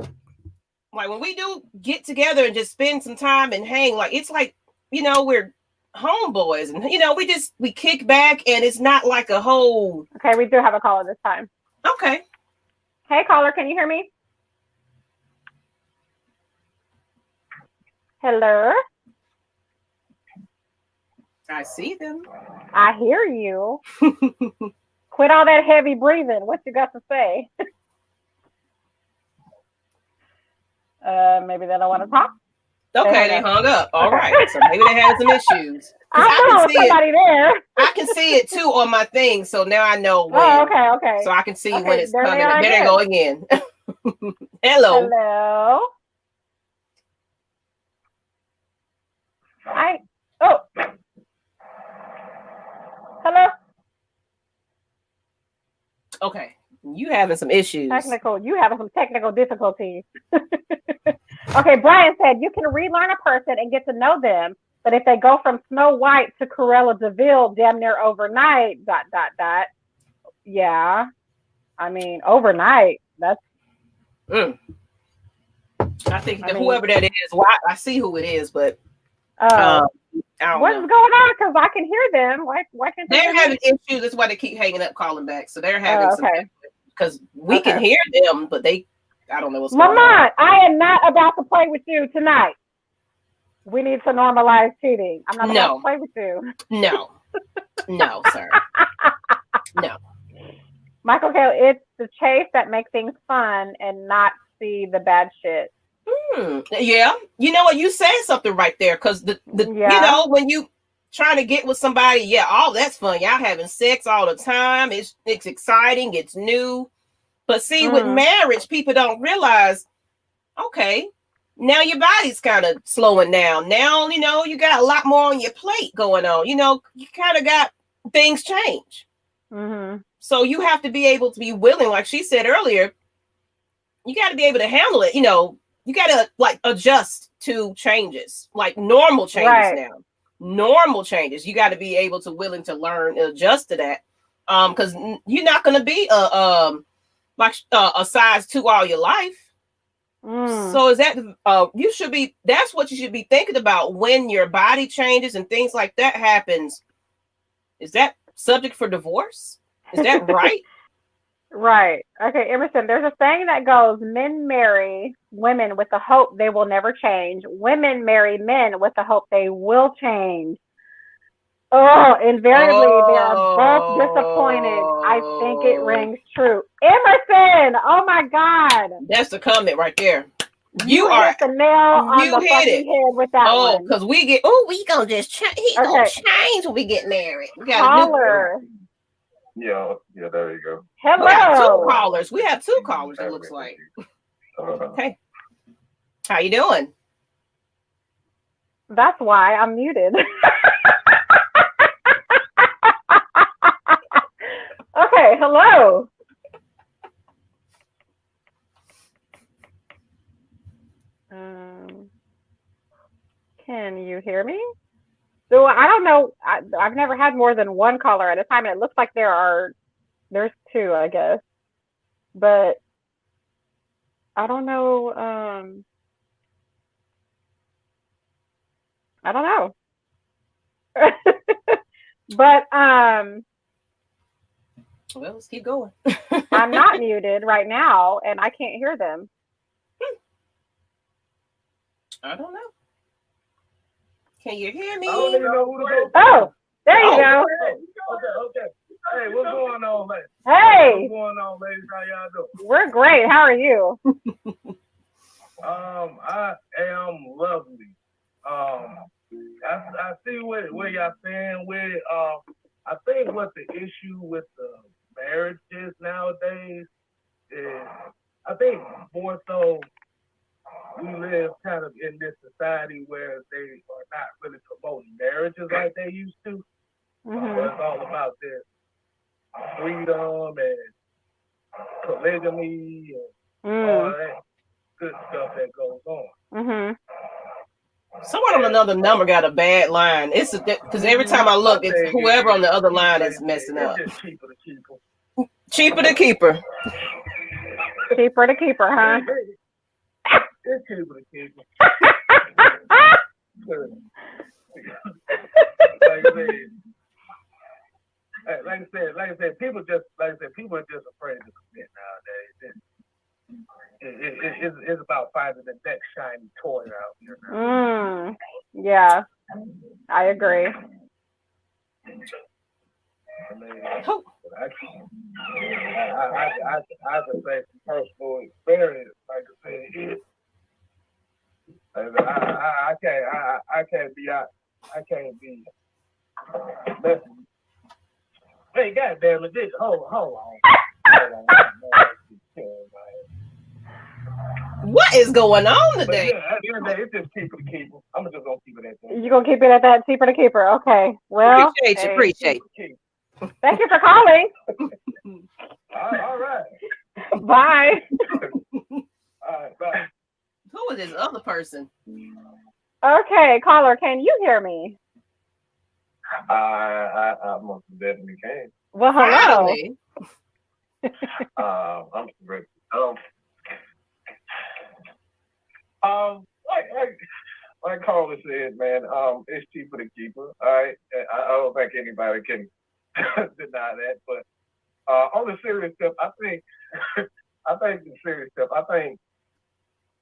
when we do get together and just spend some time and hang, like, it's like, we're homeboys, and, we kick back, and it's not like a whole. Okay, we do have a caller this time. Okay. Hey, caller, can you hear me? Hello? I see them. I hear you. Quit all that heavy breathing. What you got to say? Maybe they don't want to talk. Okay, they hung up. All right. So maybe they had some issues. I know somebody there. I can see it too on my thing. So now I know when. Oh, okay. So I can see when it's coming. There they go again. Hello. Hello. Hello. Okay. You having some issues. You having some technical difficulties. Okay, Brian said you can relearn a person and get to know them, but if they go from Snow White to Cruella de Vil damn near overnight, ... Yeah. I mean, overnight, that's... I think whoever that is, well, I see who it is, but what's going on? Because I can hear them. Why can't they? They're having issues. That's why they keep hanging up, calling back. So they're having some issues because we can hear them, but I don't know what's going on. Mama, I am not about to play with you tonight. We need to normalize cheating. I'm not about to play with you. No, sir. No. Michael K, it's the chase that makes things fun and not see the bad shit. Yeah. You know what? You said something right there because you know, when you trying to get with somebody, that's fun. Y'all having sex all the time. It's exciting. It's new. But see, with marriage, people don't realize, okay, now your body's kind of slowing down. Now, you know, you got a lot more on your plate going on. You know, you kind of got things change. So you have to be able to be willing, like she said earlier, you got to be able to handle it. You know, you got to like adjust to changes, like normal changes now. Normal changes. You got to be able to willing to learn and adjust to that. Because you're not going to be a size 2 all your life. So is that that's what you should be thinking about when your body changes and things like that happens. Is that subject for divorce? Is that right? Right. Okay, Emerson, there's a saying that goes, men marry women with the hope they will never change. Women marry men with the hope they will change. Oh, invariably, they are both disappointed. I think it rings true. Emerson, oh my God. That's the comment right there. You hit the nail on the fucking head with that one. Because we gonna just change. He's gonna change when we get married. We got caller. Yeah, there you go. Hello. We have two callers, it looks like. Okay. How you doing? That's why I'm muted. Okay, hello. Can you hear me? So I don't know. I've never had more than one caller at a time, and it looks like there's two, I guess. But I don't know. I don't know. But well, let's keep going. I'm not muted right now, and I can't hear them. I don't know. Can you hear me? I don't even know who to go. Oh, there you go. Okay. Hey, what's going on, ladies? Hey. What's going on, ladies? How y'all doing? We're great. How are you? I am lovely. I see where y'all saying with I think what the issue with the marriages nowadays is, I think more so we live kind of in this society where they are not really promoting marriages like they used to. It's all about this freedom and polygamy and all that good stuff that goes on. Someone on another number got a bad line. It's because every time I look, it's whoever on the other line is messing up. It's just cheaper to keep her. Cheaper to keep her. Cheaper to keep her, huh? It's cheaper to keep her. Like I said, people are just afraid to commit nowadays. It's about finding the next shiny toy out here now. Yeah, I agree. I mean, I can say from personal experience, like I said, I can't be out. I can't be messing. Hey, goddamn it! Hold on. What is going on today? Yeah, at the end of the day, it's just keep it a keeper. I'm just gonna keep it at that. You're gonna keep it at that, keeper to keeper. Okay. Well, appreciate you. Thank you for calling. All right. Bye. All right, bye. Who is this other person? Okay, caller, can you hear me? I most definitely can. Well, hello. I'm ready. Like caller said, man, it's cheaper to keep her. All right, I don't think anybody can deny that. But on the serious stuff, I think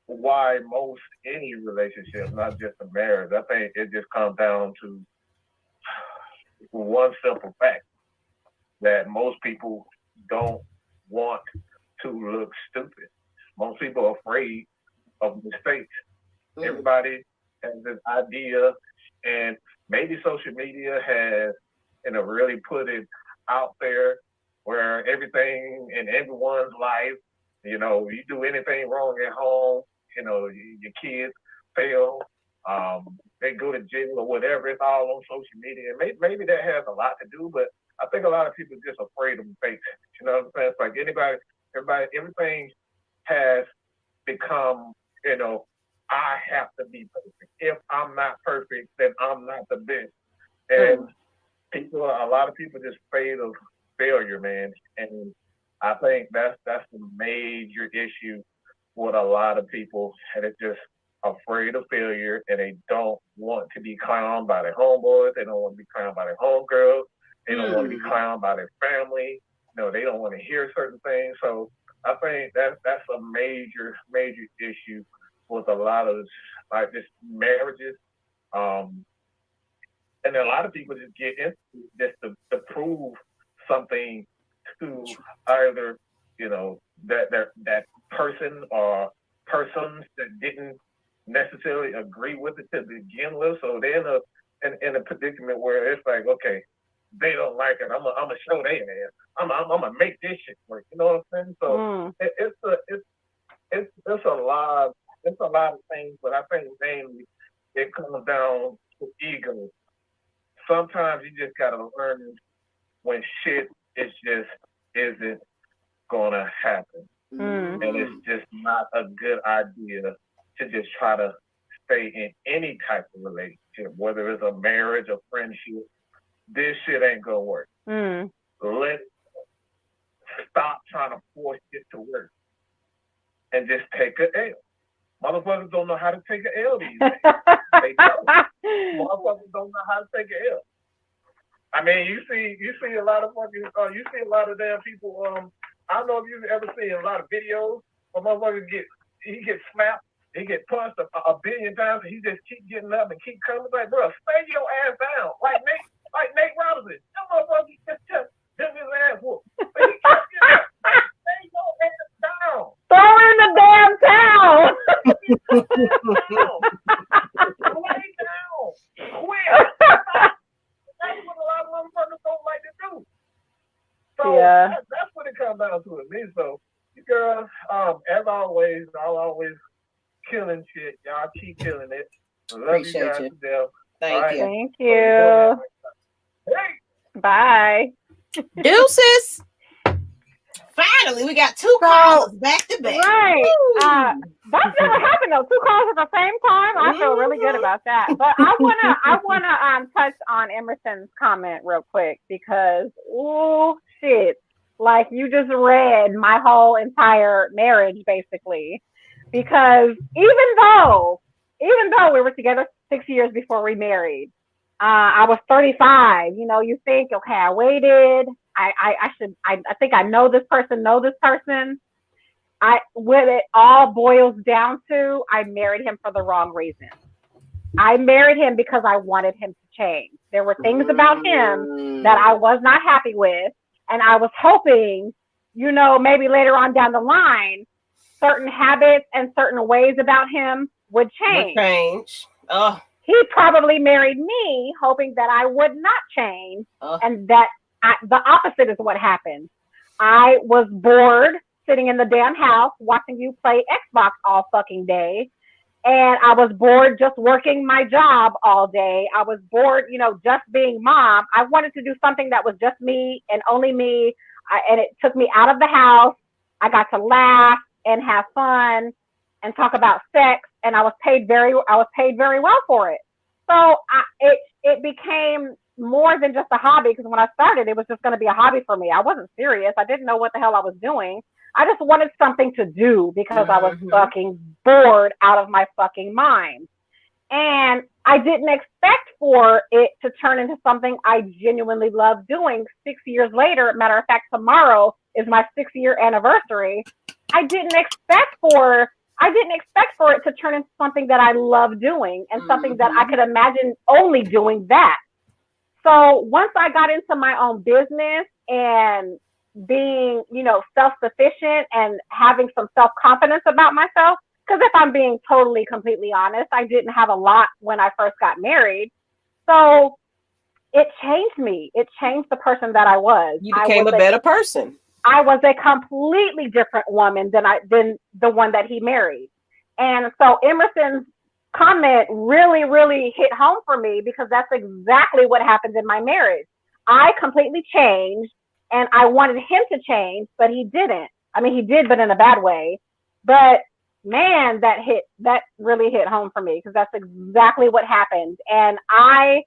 why most any relationship, not just a marriage, I think it just comes down to one simple fact that most people don't want to look stupid. Most people are afraid of mistakes. Everybody has this idea, and maybe social media has, really put it out there where everything in everyone's life, you do anything wrong at home, your kids fail, they go to jail or whatever, it's all on social media. And maybe that has a lot to do, but I think a lot of people are just afraid of mistakes. You know what I'm saying? It's like everything has become, I have to be perfect. If I'm not perfect, then I'm not the best. And a lot of people just afraid of failure, man. And I think that's the major issue with a lot of people, and it's just afraid of failure, and they don't want to be clowned by their homeboys. They don't want to be clowned by their homegirls. They don't want to be clowned by their family. They don't want to hear certain things. So I think that's a major issue with a lot of just marriages. And a lot of people just get into just to prove something to either, that person or persons that didn't necessarily agree with it to begin with. So they're in a predicament where it's like, okay, they don't like it. I'm gonna show their ass. I'm gonna make this shit work. You know what I'm saying? So it's a lot of things, but I think mainly it comes down to ego. Sometimes you just gotta learn when shit isn't gonna happen, and it's just not a good idea to just try to stay in any type of relationship, whether it's a marriage or friendship. This shit ain't gonna work. Let's stop trying to force it to work and just take an L. Motherfuckers don't know how to take an L these days. They don't. Motherfuckers don't know how to take an L. I mean, you see a lot of damn people. I don't know if you've ever seen a lot of videos where motherfuckers he gets slapped, he get punched a billion times, and he just keep getting up and keep coming. Like, bro, stay your ass down. Like Nate Robinson. That motherfucker just hit his ass whoop. But he kept getting up. Stay your ass down. Throw in the damn towel. Lay down. Quit. That's what a lot of motherfuckers don't like to do. So that's what it comes down to me. So, you girls, as always, I'll always killing shit. Y'all keep killing it. Love Appreciate you guys you. to death. Thank you. Hey. Bye. Deuces. Finally, we got two calls back to back. Right. That's never happened though. 2 calls at the same time. I feel really good about that. But I wanna touch on Emerson's comment real quick because shit. Like you just read my whole entire marriage basically. Because even though we were together 6 years before we married, I was 35. You think, okay, I waited. I think I know this person. What it all boils down to, I married him for the wrong reason. I married him because I wanted him to change. There were things about him that I was not happy with, and I was hoping, maybe later on down the line, certain habits and certain ways about him would change. Oh. He probably married me hoping that I would not change, and that the opposite is what happened. I was bored sitting in the damn house watching you play Xbox all fucking day. And I was bored just working my job all day. I was bored, just being mom. I wanted to do something that was just me and only me. And it took me out of the house. I got to laugh and have fun and talk about sex. And I was paid very well for it. So it became more than just a hobby, because when I started, it was just going to be a hobby for me. I wasn't serious. I didn't know what the hell I was doing. I just wanted something to do because I was fucking bored out of my fucking mind. And I didn't expect for it to turn into something I genuinely love doing 6 years later. Matter of fact, tomorrow is my 6-year anniversary. I didn't expect for it to turn into something that I love doing and something that I could imagine only doing that. So once I got into my own business and being, self-sufficient and having some self-confidence about myself, because if I'm being totally, completely honest, I didn't have a lot when I first got married. So it changed me. It changed the person that I was. You became a better person. I was a completely different woman than the one that he married. And so Emerson's comment really, really hit home for me, because that's exactly what happened in my marriage. I completely changed, and I wanted him to change, but he didn't. I mean, he did, but in a bad way. But man, that really hit home for me, because that's exactly what happened. And I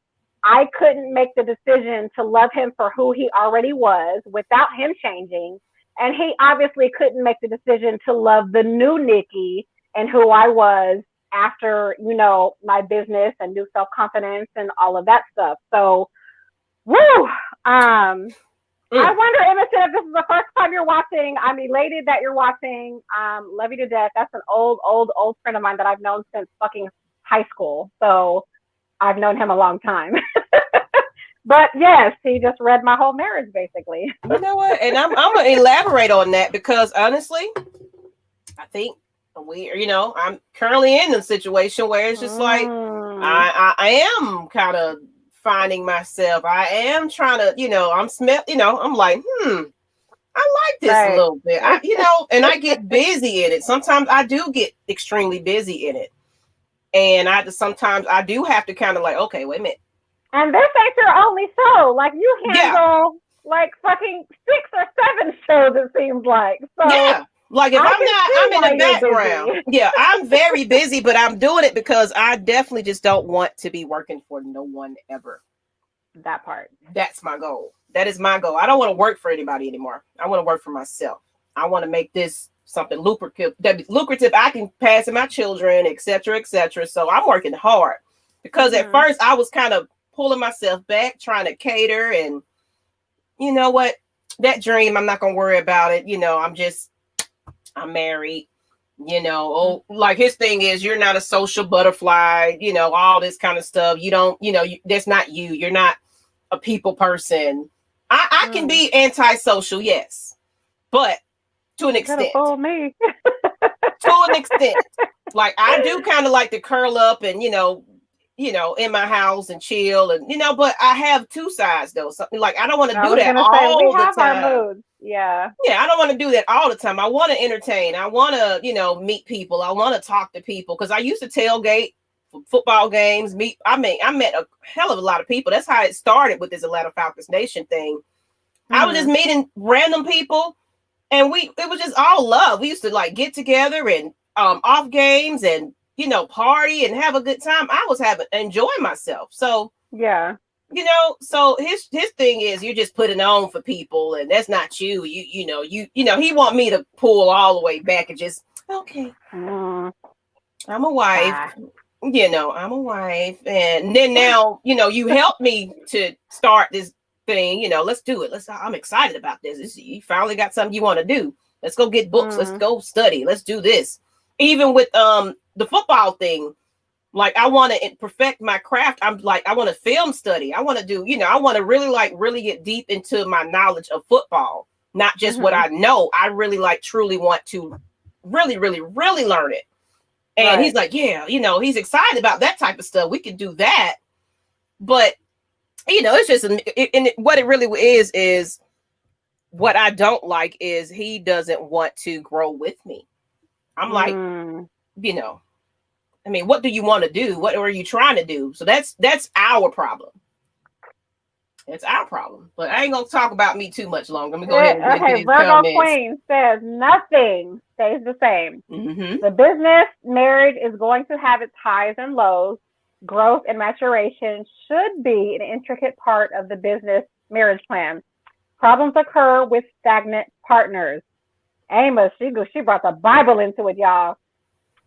couldn't make the decision to love him for who he already was without him changing. And he obviously couldn't make the decision to love the new Nikki and who I was after, my business and new self-confidence and all of that stuff. So, woo! I wonder, Emerson, if this is the first time you're watching. I'm elated that you're watching. Love you to death. That's an old friend of mine that I've known since fucking high school. So I've known him a long time. But yes, he just read my whole marriage, basically. You know what? And I'm going to elaborate on that, because honestly, I think I'm currently in a situation where it's just like, I am kind of finding myself. I am trying to, I'm like, I like this a little bit. And I get busy in it. Sometimes I do get extremely busy in it. And sometimes I do have to kind of like, okay, wait a minute. And this ain't your only show. Like, you handle like fucking 6 or 7 shows, it seems like. So yeah. Like, if I'm in the background. Yeah, I'm very busy, but I'm doing it because I definitely just don't want to be working for no one ever. That part. That's my goal. That is my goal. I don't want to work for anybody anymore. I want to work for myself. I want to make this something lucrative I can pass to my children, etc., etc. So I'm working hard, because at first I was kind of pulling myself back, trying to cater, and you know what? That dream, I'm not going to worry about it. I'm married, like his thing is, you're not a social butterfly, all this kind of stuff. You don't, that's not you. You're not a people person. I can be antisocial, yes, but to an extent. Fool me. To an extent. Like, I do kind of like to curl up and, in my house and chill, and but I have two sides though. Something like, I don't want to do that all the time. Our moods. Yeah, I don't want to do that all the time. I want to entertain. I want to, meet people. I want to talk to people, because I used to tailgate football games. I met a hell of a lot of people. That's how it started with this Atlanta Falcons Nation thing. I was just meeting random people, and it was just all love. We used to like get together and off games and party and have a good time. I was enjoying myself. So yeah. So his thing is, you're just putting on for people, and that's not you. He want me to pull all the way back and just, okay, I'm a wife, I'm a wife. And then now, you helped me to start this thing, let's do it. I'm excited about this. You finally got something you want to do. Let's go get books. Let's go study. Let's do this. Even with the football thing, like, I want to perfect my craft. I want to film study. I want to do, I want to really get deep into my knowledge of football, not just what I know. I really truly want to really, really, really learn it. And he's like, yeah, he's excited about that type of stuff. We can do that. But, it's just, what it really is what I don't like is he doesn't want to grow with me. I'm like, I mean, what do you want to do? What are you trying to do? So that's our problem. It's our problem. But I ain't going to talk about me too much longer. I'm going to go ahead and get into Virgo comments. Queen says nothing stays the same. Mm-hmm. The business marriage is going to have its highs and lows. Growth and maturation should be an intricate part of the business marriage plan. Problems occur with stagnant partners. Amos, she brought the Bible into it, y'all.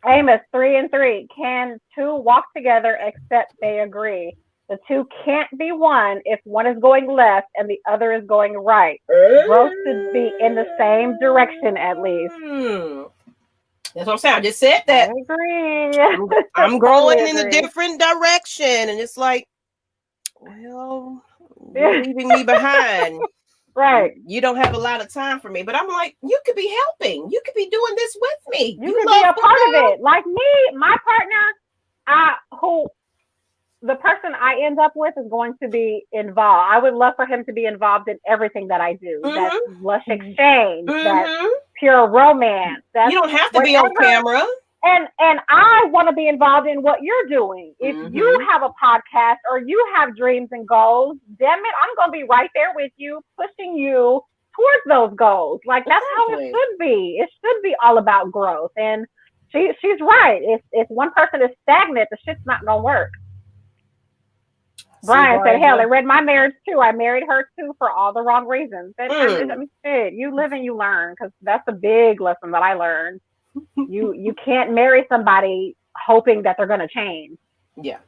Amos 3:3. Can two walk together except they agree? The two can't be one if one is going left and the other is going right. Growth should be in the same direction at least. That's what I'm saying. I just said that. I agree. I'm growing in a different direction. And it's like, well, you're leaving me behind. Right. You don't have a lot of time for me. But I'm like, you could be helping. You could be doing this with me. You could be a part of it. Like me, my partner, the person I end up with is going to be involved. I would love for him to be involved in everything that I do. Mm-hmm. That's Lush Exchange. Mm-hmm. That's pure romance. That's you don't have to be on camera. And I want to be involved in what you're doing. If you have a podcast or you have dreams and goals, damn it, I'm going to be right there with you, pushing you towards those goals. Like, that's how it should be. It should be all about growth. And she's right. If one person is stagnant, the shit's not going to work. Brian said, hell, I read my marriage too. I married her too for all the wrong reasons. And I mean, shit, you live and you learn, because that's a big lesson that I learned. You can't marry somebody hoping that they're going to change. Yeah.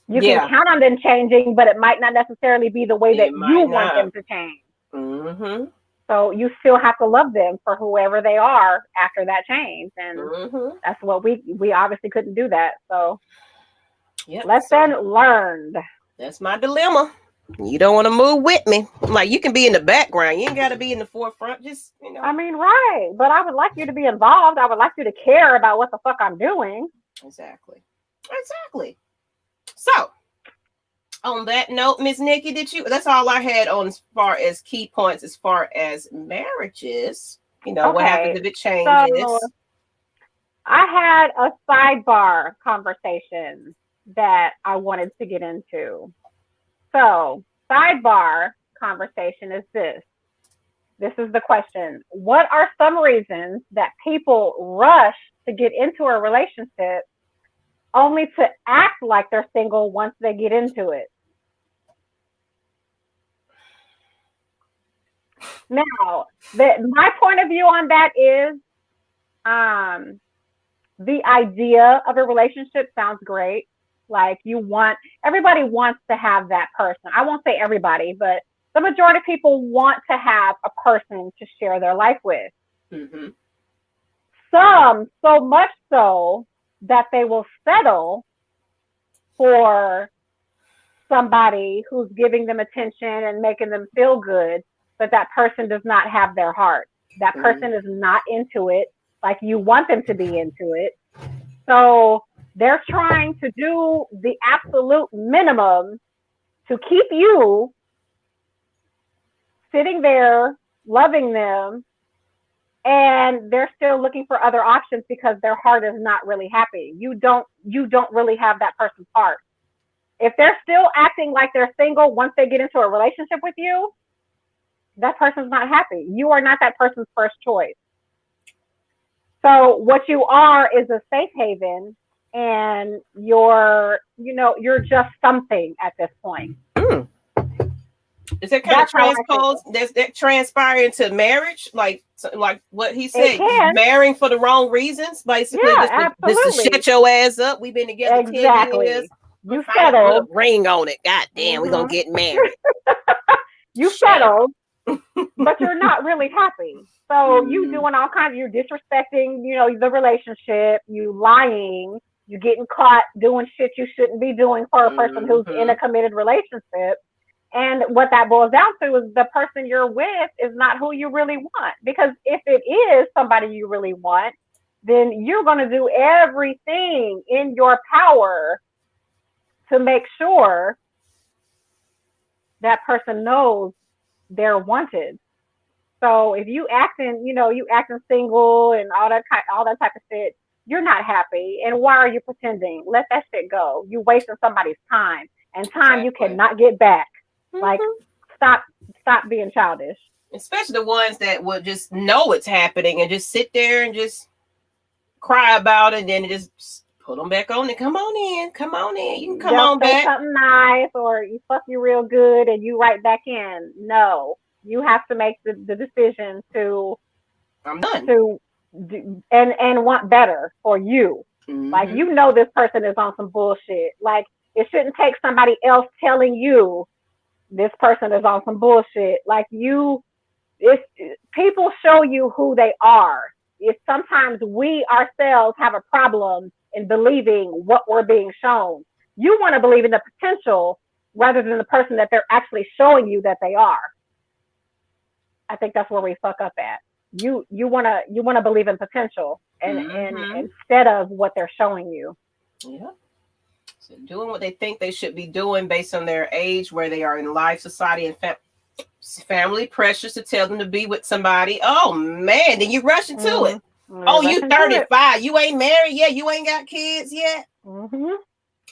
You can count on them changing, but it might not necessarily be the way that you want them to change. Mm-hmm. So you still have to love them for whoever they are after that change. And that's what we obviously couldn't do that. So lesson learned. That's my dilemma. You don't want to move with me. Like, you can be in the background. You ain't got to be in the forefront. Just, I mean, right. But I would like you to be involved. I would like you to care about what the fuck I'm doing. Exactly. So, on that note, Miss Nikki, that's all I had on as far as key points as far as marriages. What happens if it changes? So, I had a sidebar conversation that I wanted to get into. So, sidebar conversation is this. This is the question. What are some reasons that people rush to get into a relationship only to act like they're single once they get into it? Now, my point of view on that is the idea of a relationship sounds great. Like, everybody wants to have that person. I won't say everybody, but the majority of people want to have a person to share their life with. Mm-hmm. Some, so much so that they will settle for somebody who's giving them attention and making them feel good, but that person does not have their heart. That person is not into it like you want them to be into it. So they're trying to do the absolute minimum to keep you sitting there, loving them, and they're still looking for other options because their heart is not really happy. You don't really have that person's heart. If they're still acting like they're single once they get into a relationship with you, that person's not happy. You are not that person's first choice. So what you are is a safe haven, and you're just something at this point. Is that kind of transpose? Does that transpire into marriage? Like what he said, marrying for the wrong reasons, basically. Yeah, just to shut your ass up. We've been together 10 years. You settled. Ring on it. God damn, we're gonna get married. You settled, but you're not really happy. So you doing all kinds. You're disrespecting, the relationship. You lying. You getting caught doing shit you shouldn't be doing for a person who's in a committed relationship. And what that boils down to is the person you're with is not who you really want. Because if it is somebody you really want, then you're going to do everything in your power to make sure that person knows they're wanted. So if you acting single and all that type of shit, you're not happy. And why are you pretending? Let that shit go. You wasting somebody's time, and time you cannot get back. Like, stop being childish. Especially the ones that would just know it's happening and just sit there and just cry about it, and then just put them back on and come on in. You can come on back. Something nice, or you fuck you real good and you right back in. No, you have to make the decision to. I'm done. To and want better for you. Like, you know, this person is on some bullshit. Like, it shouldn't take somebody else telling you this person is on some bullshit. Like, people show you who they are. It's sometimes we ourselves have a problem in believing what we're being shown. You want to believe in the potential rather than the person that they're actually showing you that they are. I think that's where we fuck up at. You want to believe in potential and instead of what they're showing you. Yeah. So doing what they think they should be doing based on their age, where they are in life, society, and family pressures to tell them to be with somebody. Oh man, then you rush into it. Oh, you 35, you ain't married yet, you ain't got kids yet.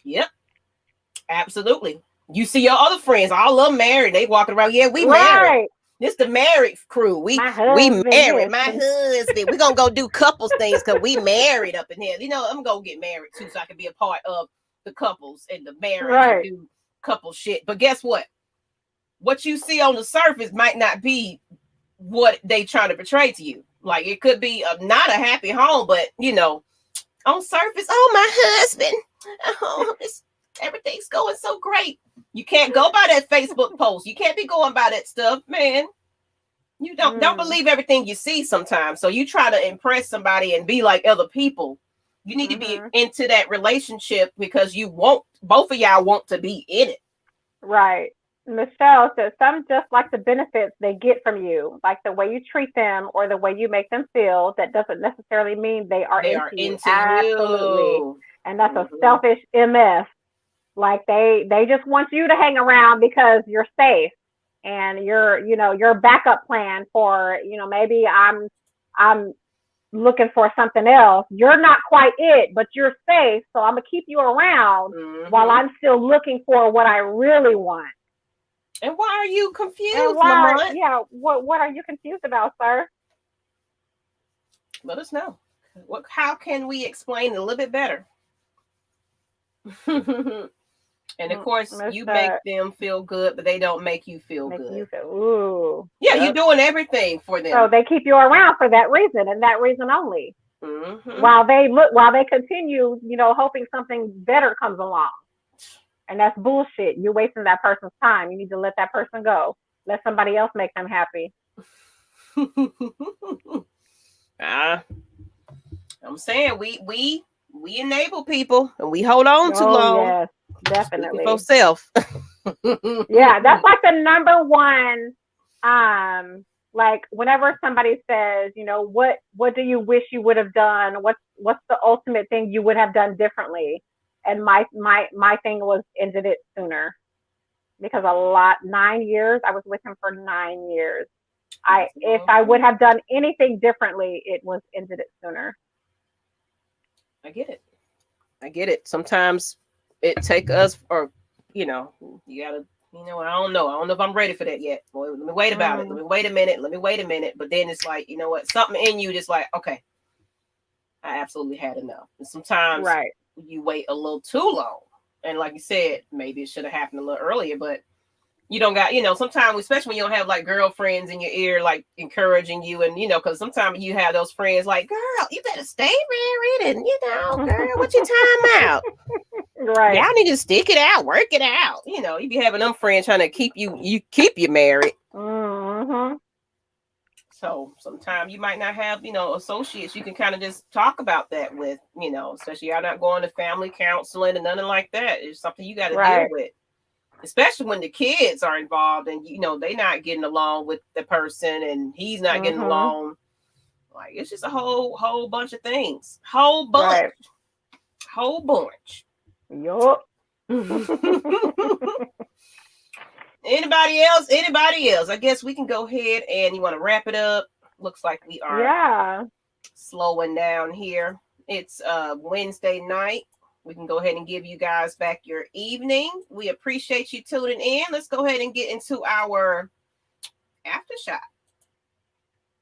Yep, absolutely. You see your other friends, all of them married. They walking around. Yeah, we married. This the married crew. We married. My husband. We gonna go do couples things because we married up in here. You know, I'm gonna get married too, so I can be a part of the couples and the marriage and do couple shit. But guess what? What you see on the surface might not be what they trying to portray to you. Like, it could be not a happy home, but you know, on surface, oh, my husband, oh, everything's going so great. You can't go by that Facebook post. You can't be going by that stuff, man. You don't believe everything you see sometimes. So you try to impress somebody and be like other people. You need to be into that relationship because both of y'all want to be in it. Right. Michelle says some just like the benefits they get from you, like the way you treat them or the way you make them feel. That doesn't necessarily mean they are into you. Absolutely. And that's a selfish MF. Like they just want you to hang around because you're safe and your backup plan for, maybe I'm looking for something else. You're not quite it, but you're safe. So I'm gonna keep you around while I'm still looking for what I really want. And why are you confused, Lamont? Yeah, what are you confused about, sir? Let us know. How can we explain it a little bit better? And of course, you make them feel good, but they don't make you feel good. Ooh. Yeah, you're doing everything for them. So they keep you around for that reason and that reason only. While they continue, hoping something better comes along. And that's bullshit. You're wasting that person's time. You need to let that person go. Let somebody else make them happy. I'm saying we enable people and we hold on too long. Yes, definitely. For self. Yeah, that's like the number one. Like whenever somebody says, what do you wish you would have done? What's the ultimate thing you would have done differently? And my thing was ended it sooner, because 9 years, I was with him for 9 years. If I would have done anything differently, it was ended it sooner. I get it. Sometimes it take us, or you gotta, I don't know if I'm ready for that yet. Boy, let me wait about it. Let me wait a minute. But then it's like, what? Something in you just like, okay, I absolutely had enough. And sometimes you wait a little too long. And like you said, maybe it should have happened a little earlier, but you don't got, sometimes, especially when you don't have like girlfriends in your ear, like encouraging you. And, because sometimes you have those friends like, girl, you better stay married. And, girl, what your time out? Right. Y'all need to stick it out, work it out. You be having them friends trying to keep you married. So sometimes you might not have, associates you can kind of just talk about that with, especially y'all not going to family counseling and nothing like that. It's something you got to deal with, especially when the kids are involved and, they not getting along with the person and he's not getting along. Like it's just a whole bunch of things. Whole bunch. Right. Whole bunch. Yup. Anybody else? Anybody else? I guess we can go ahead and you want to wrap it up. Looks like we are slowing down here. It's Wednesday night. We can go ahead and give you guys back your evening. We appreciate you tuning in. Let's go ahead and get into our aftershock.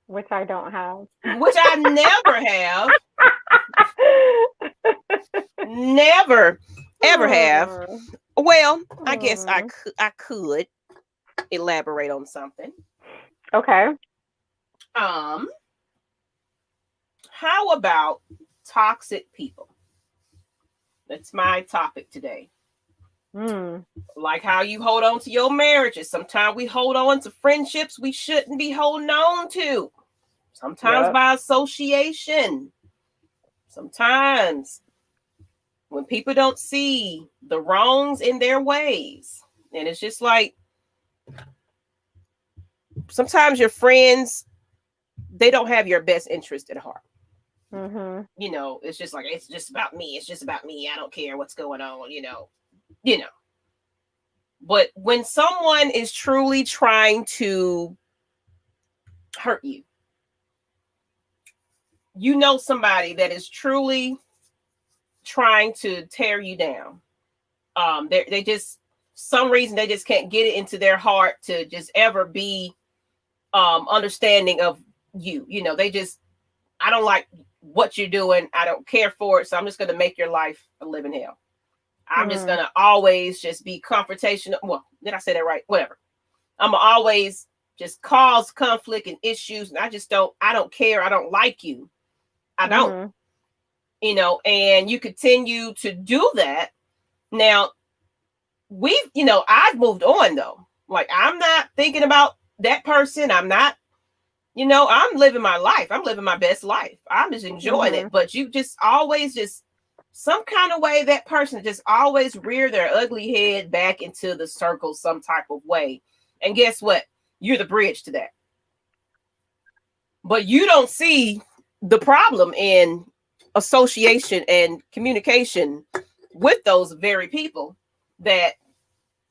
Which I don't have. Which I never have. Never, ever have. Well, I guess I could elaborate on something. Okay. How about toxic people? That's my topic today. Like how you hold on to your marriages. Sometimes we hold on to friendships we shouldn't be holding on to. Sometimes by association. Sometimes when people don't see the wrongs in their ways. And it's just like, sometimes your friends, they don't have your best interest at heart. You know, it's just like, it's just about me. It's just about me. I don't care what's going on, you know. But when someone is truly trying to hurt you, you know somebody that is truly trying to tear you down. They just, some reason they just can't get it into their heart to just ever be understanding of you. You know, they just, I don't like what you're doing. I don't care for it. So I'm just going to make your life a living hell. I'm just going to always just be confrontational. Well, did I say that right? Whatever. I'm always just cause conflict and issues. And I don't care. I don't like you. I don't, you know, and you continue to do that. Now I've moved on though. Like I'm not thinking about that person. I'm not, you know, I'm living my life. I'm living my best life. I'm just enjoying it. But you just always just some kind of way that person just always rear their ugly head back into the circle some type of way. And guess what? You're the bridge to that. But you don't see the problem in association and communication with those very people that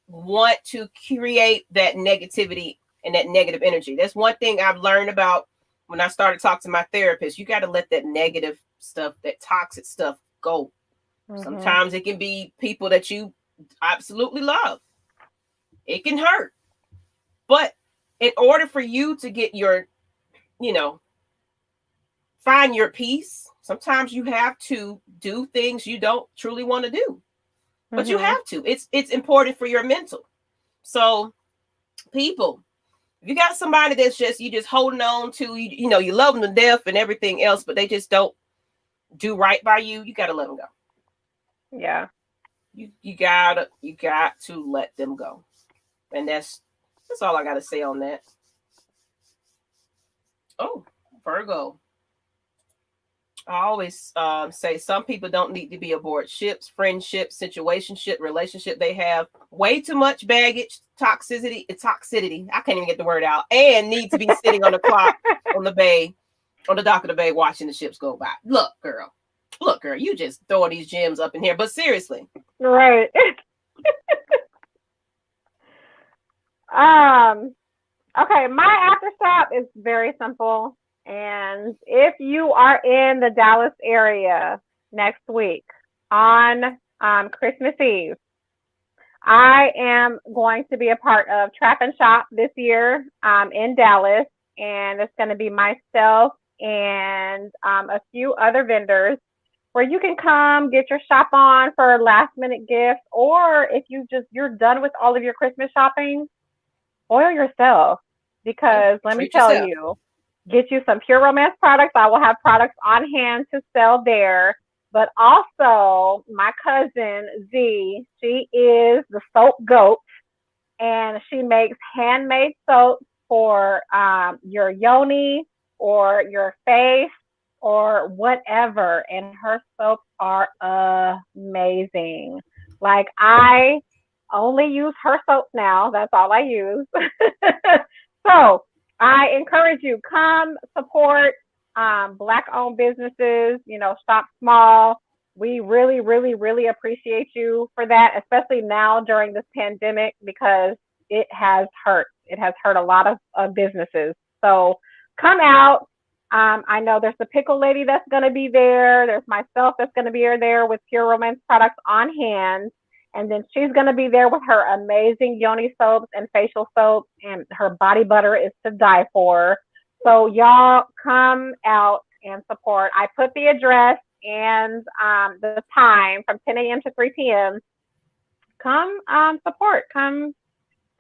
want to create that negativity and that negative energy. That's one thing I've learned about when I started talking to my therapist. You got to let that negative stuff, that toxic stuff go. Sometimes it can be people that you absolutely love. It can hurt. But in order for you to get your, you know, find your peace, sometimes you have to do things you don't truly want to do. But you have to. It's important for your mental. So people, if you got somebody that's just, you just holding on to, you know, you love them to death and everything else, but they just don't do right by you, you got to let them go. Yeah. You got to let them go. And that's all I got to say on that. Oh, Virgo. I always say some people don't need to be aboard ships, friendships, situationship, relationship. They have way too much baggage, toxicity. I can't even get the word out. And need to be sitting on the clock on the dock of the bay, watching the ships go by. Look, girl, you just throwing these gems up in here. But seriously. Right. Okay, my aftershock is very simple. And if you are in the Dallas area next week on Christmas Eve, I am going to be a part of Trap and Shop this year in Dallas. And it's going to be myself and a few other vendors where you can come get your shop on for last minute gifts. Or if you're done with all of your Christmas shopping, spoil yourself. Because let me tell you, get you some Pure Romance products. I will have products on hand to sell there. But also, my cousin, Z, she is the soap goat. And she makes handmade soaps for your yoni or your face or whatever. And her soaps are amazing. Like, I only use her soaps now. That's all I use. So I encourage you, come support Black-owned businesses, shop small. We really, really, really appreciate you for that, especially now during this pandemic, because it has hurt. It has hurt a lot of businesses. So come out. I know there's the pickle lady that's going to be there. There's myself that's going to be there with Pure Romance products on hand. And then she's going to be there with her amazing yoni soaps and facial soaps, and her body butter is to die for. So y'all come out and support. I put the address and the time from 10 a.m. to 3 p.m. Come support. Come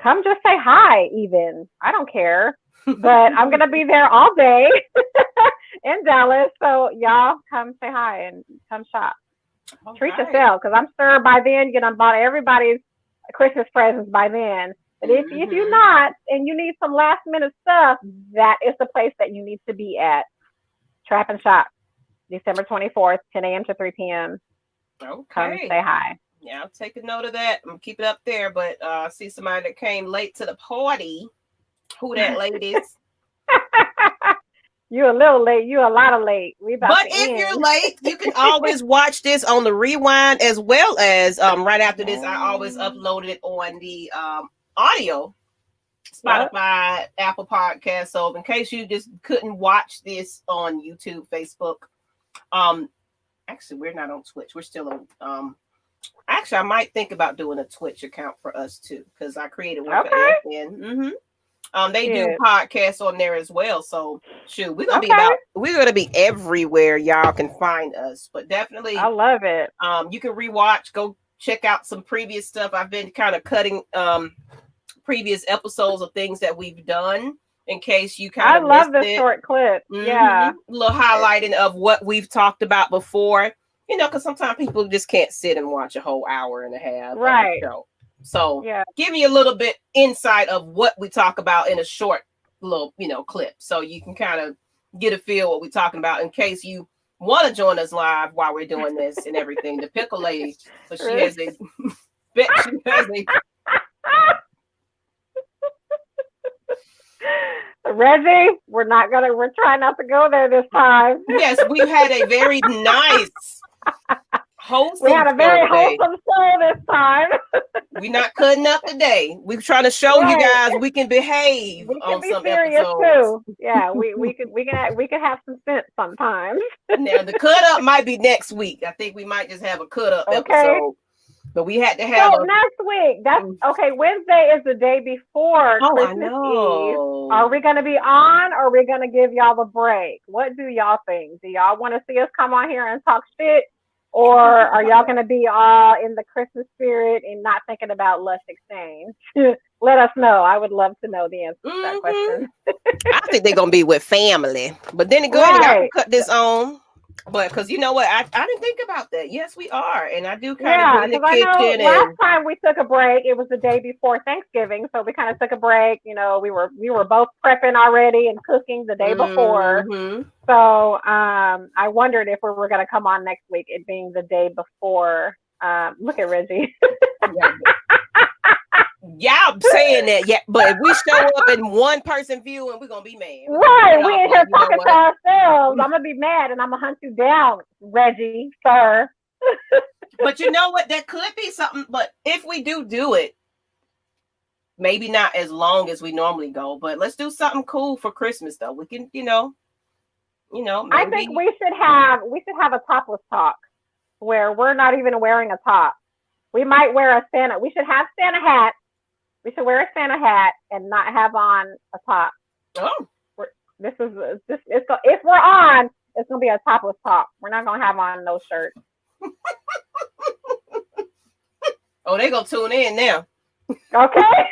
just say hi even. I don't care. But I'm going to be there all day in Dallas. So y'all come say hi and come shop. Okay. Treat yourself, because I'm sure by then you done bought everybody's Christmas presents by then. But if you're not and you need some last minute stuff, that is the place that you need to be at. Trap and Shop, December 24th, 10 a.m. to 3 p.m. Okay. Come say hi. Yeah, I'll take a note of that. I'm keep it up there. But I see somebody that came late to the party. Who that lady is? You a little late. You a lot of late. But if you're late, you can always watch this on the rewind, as well as right after this. I always upload it on the audio, Spotify, Apple Podcast. So in case you just couldn't watch this on YouTube, Facebook, actually we're not on Twitch. We're still on. Actually, I might think about doing a Twitch account for us too, because I created one for AFN. They do podcasts on there as well. So shoot, we're gonna be everywhere y'all can find us. But definitely, I love it. You can rewatch, go check out some previous stuff. I've been kind of cutting previous episodes of things that we've done, in case you kind of love this short clip. Yeah, a little highlighting of what we've talked about before. Because sometimes people just can't sit and watch a whole hour and a half of the show. So give me a little bit insight of what we talk about in a short little, clip. So you can kind of get a feel what we're talking about, in case you want to join us live while we're doing this and everything. The pickle lady, so she has a Reggie, we're trying not to go there this time. Yes, we've had a very nice wholesome. We had a very wholesome show this time. We're not cutting up today. We're trying to show you guys we can behave. We can on be some serious episodes too. Yeah, we could have some sense sometimes. Now the cut up might be next week. I think we might just have a cut up episode. But we had to have next week. That's okay. Wednesday is the day before Christmas Eve. Are we going to be on, or are we going to give y'all the break? What do y'all think? Do y'all want to see us come on here and talk shit? Or are y'all going to be all in the Christmas spirit and not thinking about Lush Exchange? Let us know. I would love to know the answer to that question. I think they're going to be with family. But then again, y'all can cut this on. But because you know what, I didn't think about that. Yes, we are, and I do kind of in the kitchen. Last time we took a break, it was the day before Thanksgiving, so we kind of took a break. We were both prepping already and cooking the day before. So I wondered if we were going to come on next week, it being the day before. Look at Reggie. Yeah, I'm saying that. Yeah, but if we show up in one person viewing, we're gonna be mad. Right, we ain't here talking to ourselves. I'm gonna be mad and I'm gonna hunt you down, Reggie, sir. But you know what? That could be something. But if we do it, maybe not as long as we normally go. But let's do something cool for Christmas, though. We can, maybe... I think we should have a topless talk where we're not even wearing a top. We might wear a Santa. We should have Santa hats. We should wear a Santa hat and not have on a top. Oh, if we're on, it's gonna be a topless top. We're not gonna have on no shirt. Oh, they gonna tune in now. Okay.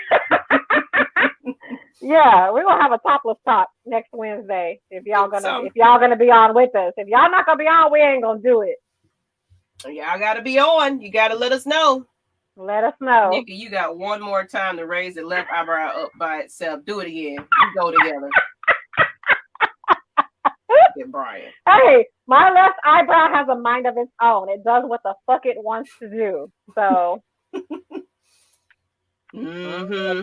Yeah, we're gonna have a topless top next Wednesday. If y'all gonna be on with us. If y'all not gonna be on, we ain't gonna do it. Y'all gotta be on. You gotta let us know. Let us know. Nikki, you got one more time to raise the left eyebrow up by itself. Do it again. We go together. Get Brian. Hey, my left eyebrow has a mind of its own. It does what the fuck it wants to do. So about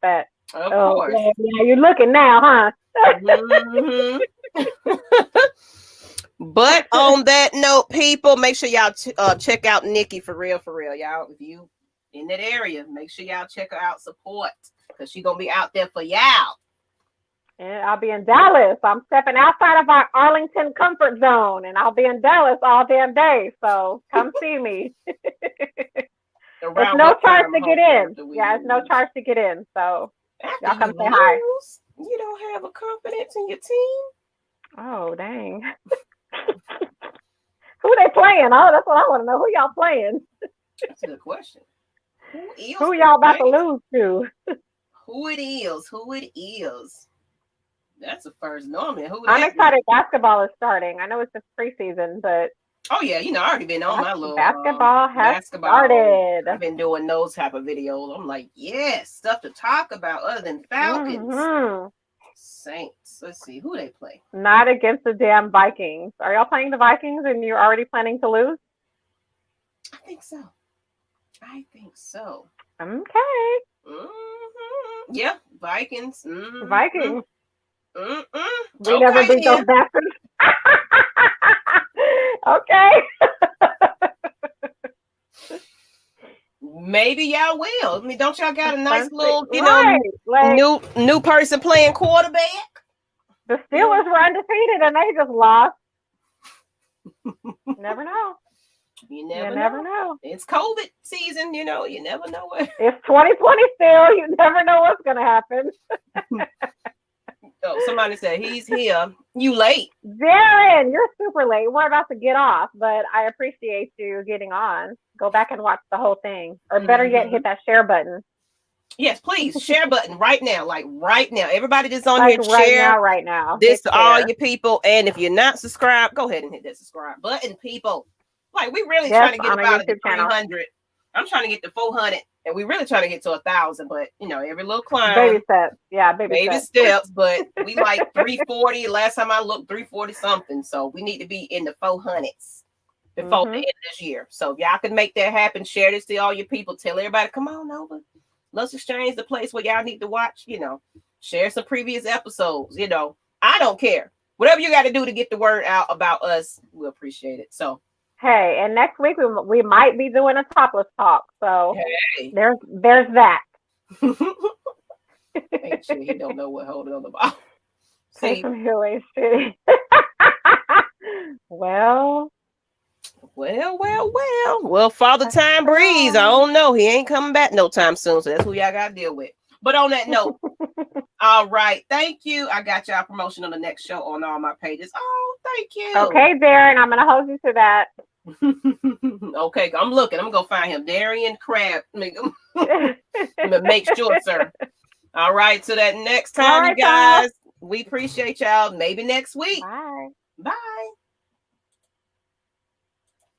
that. Of course. Yeah, you're looking now, huh? Mm-hmm. But on that note, people, make sure y'all check out Nikki for real, y'all. If you in that area, make sure y'all check her out, support, because she's gonna be out there for y'all. And I'll be in Dallas. I'm stepping outside of our Arlington comfort zone, and I'll be in Dallas all damn day. So come see me. There's no charge to get in. Yeah, it's no charge to get in. So y'all come say hi. You don't have a confidence in your team? Oh, dang. Who they playing? Oh, that's what I want to know. Who y'all playing? That's a good question. Who y'all about to lose to? Who it is. That's the first normally. I'm excited basketball is starting. I know it's just preseason, but oh yeah, I already been on my little basketball has started. I've been doing those type of videos. I'm like, yes, stuff to talk about other than Falcons. Mm-hmm. Saints. Let's see who they play. Not against the damn Vikings. Are y'all playing the Vikings and you're already planning to lose? I think so. Okay. Mm-hmm. Yeah, Vikings. Mm-hmm. Vikings. Mm-mm. We never beat those bastards. Okay. Maybe y'all will. I mean, don't y'all got a nice little, new person playing quarterback? The Steelers were undefeated and they just lost. Never know. You never know. It's COVID season, you never know it. It's 2020 still. You never know what's gonna happen. Oh, somebody said he's here. You late. Darren, you're super late. We're about to get off, but I appreciate you getting on. Go back and watch the whole thing. Or better yet, hit that share button. Yes, please. Share button right now. Like right now. Everybody that's on here, share. Right now. This to all your people. And if you're not subscribed, go ahead and hit that subscribe button, people. Like, we really trying to get about 300. I'm trying to get to 400. And we really trying to get to 1,000, but every little climb. Baby steps. Yeah, baby steps. But we like 340. Last time I looked, 340 something. So we need to be in the 400s before the end of this year. So if y'all can make that happen, share this to all your people. Tell everybody, come on over. Lush Exchange, the place where y'all need to watch. Share some previous episodes. I don't care. Whatever you got to do to get the word out about us, we'll appreciate it. So. Hey, and next week we might be doing a topless talk. So there's that. Ain't sure he don't know what holding on the ball. See from Hillary City. Well, Father Time Breeze. I don't know. He ain't coming back no time soon. So that's who y'all got to deal with. But on that note, all right. Thank you. I got y'all promotion on the next show on all my pages. Oh, thank you. Okay, Darren. I'm going to hold you to that. Okay, I'm looking. I'm going to find him. Darian Crab. I'm going to make sure, sir. All right. So that next time, you guys, we appreciate y'all. Maybe next week. Bye. Bye.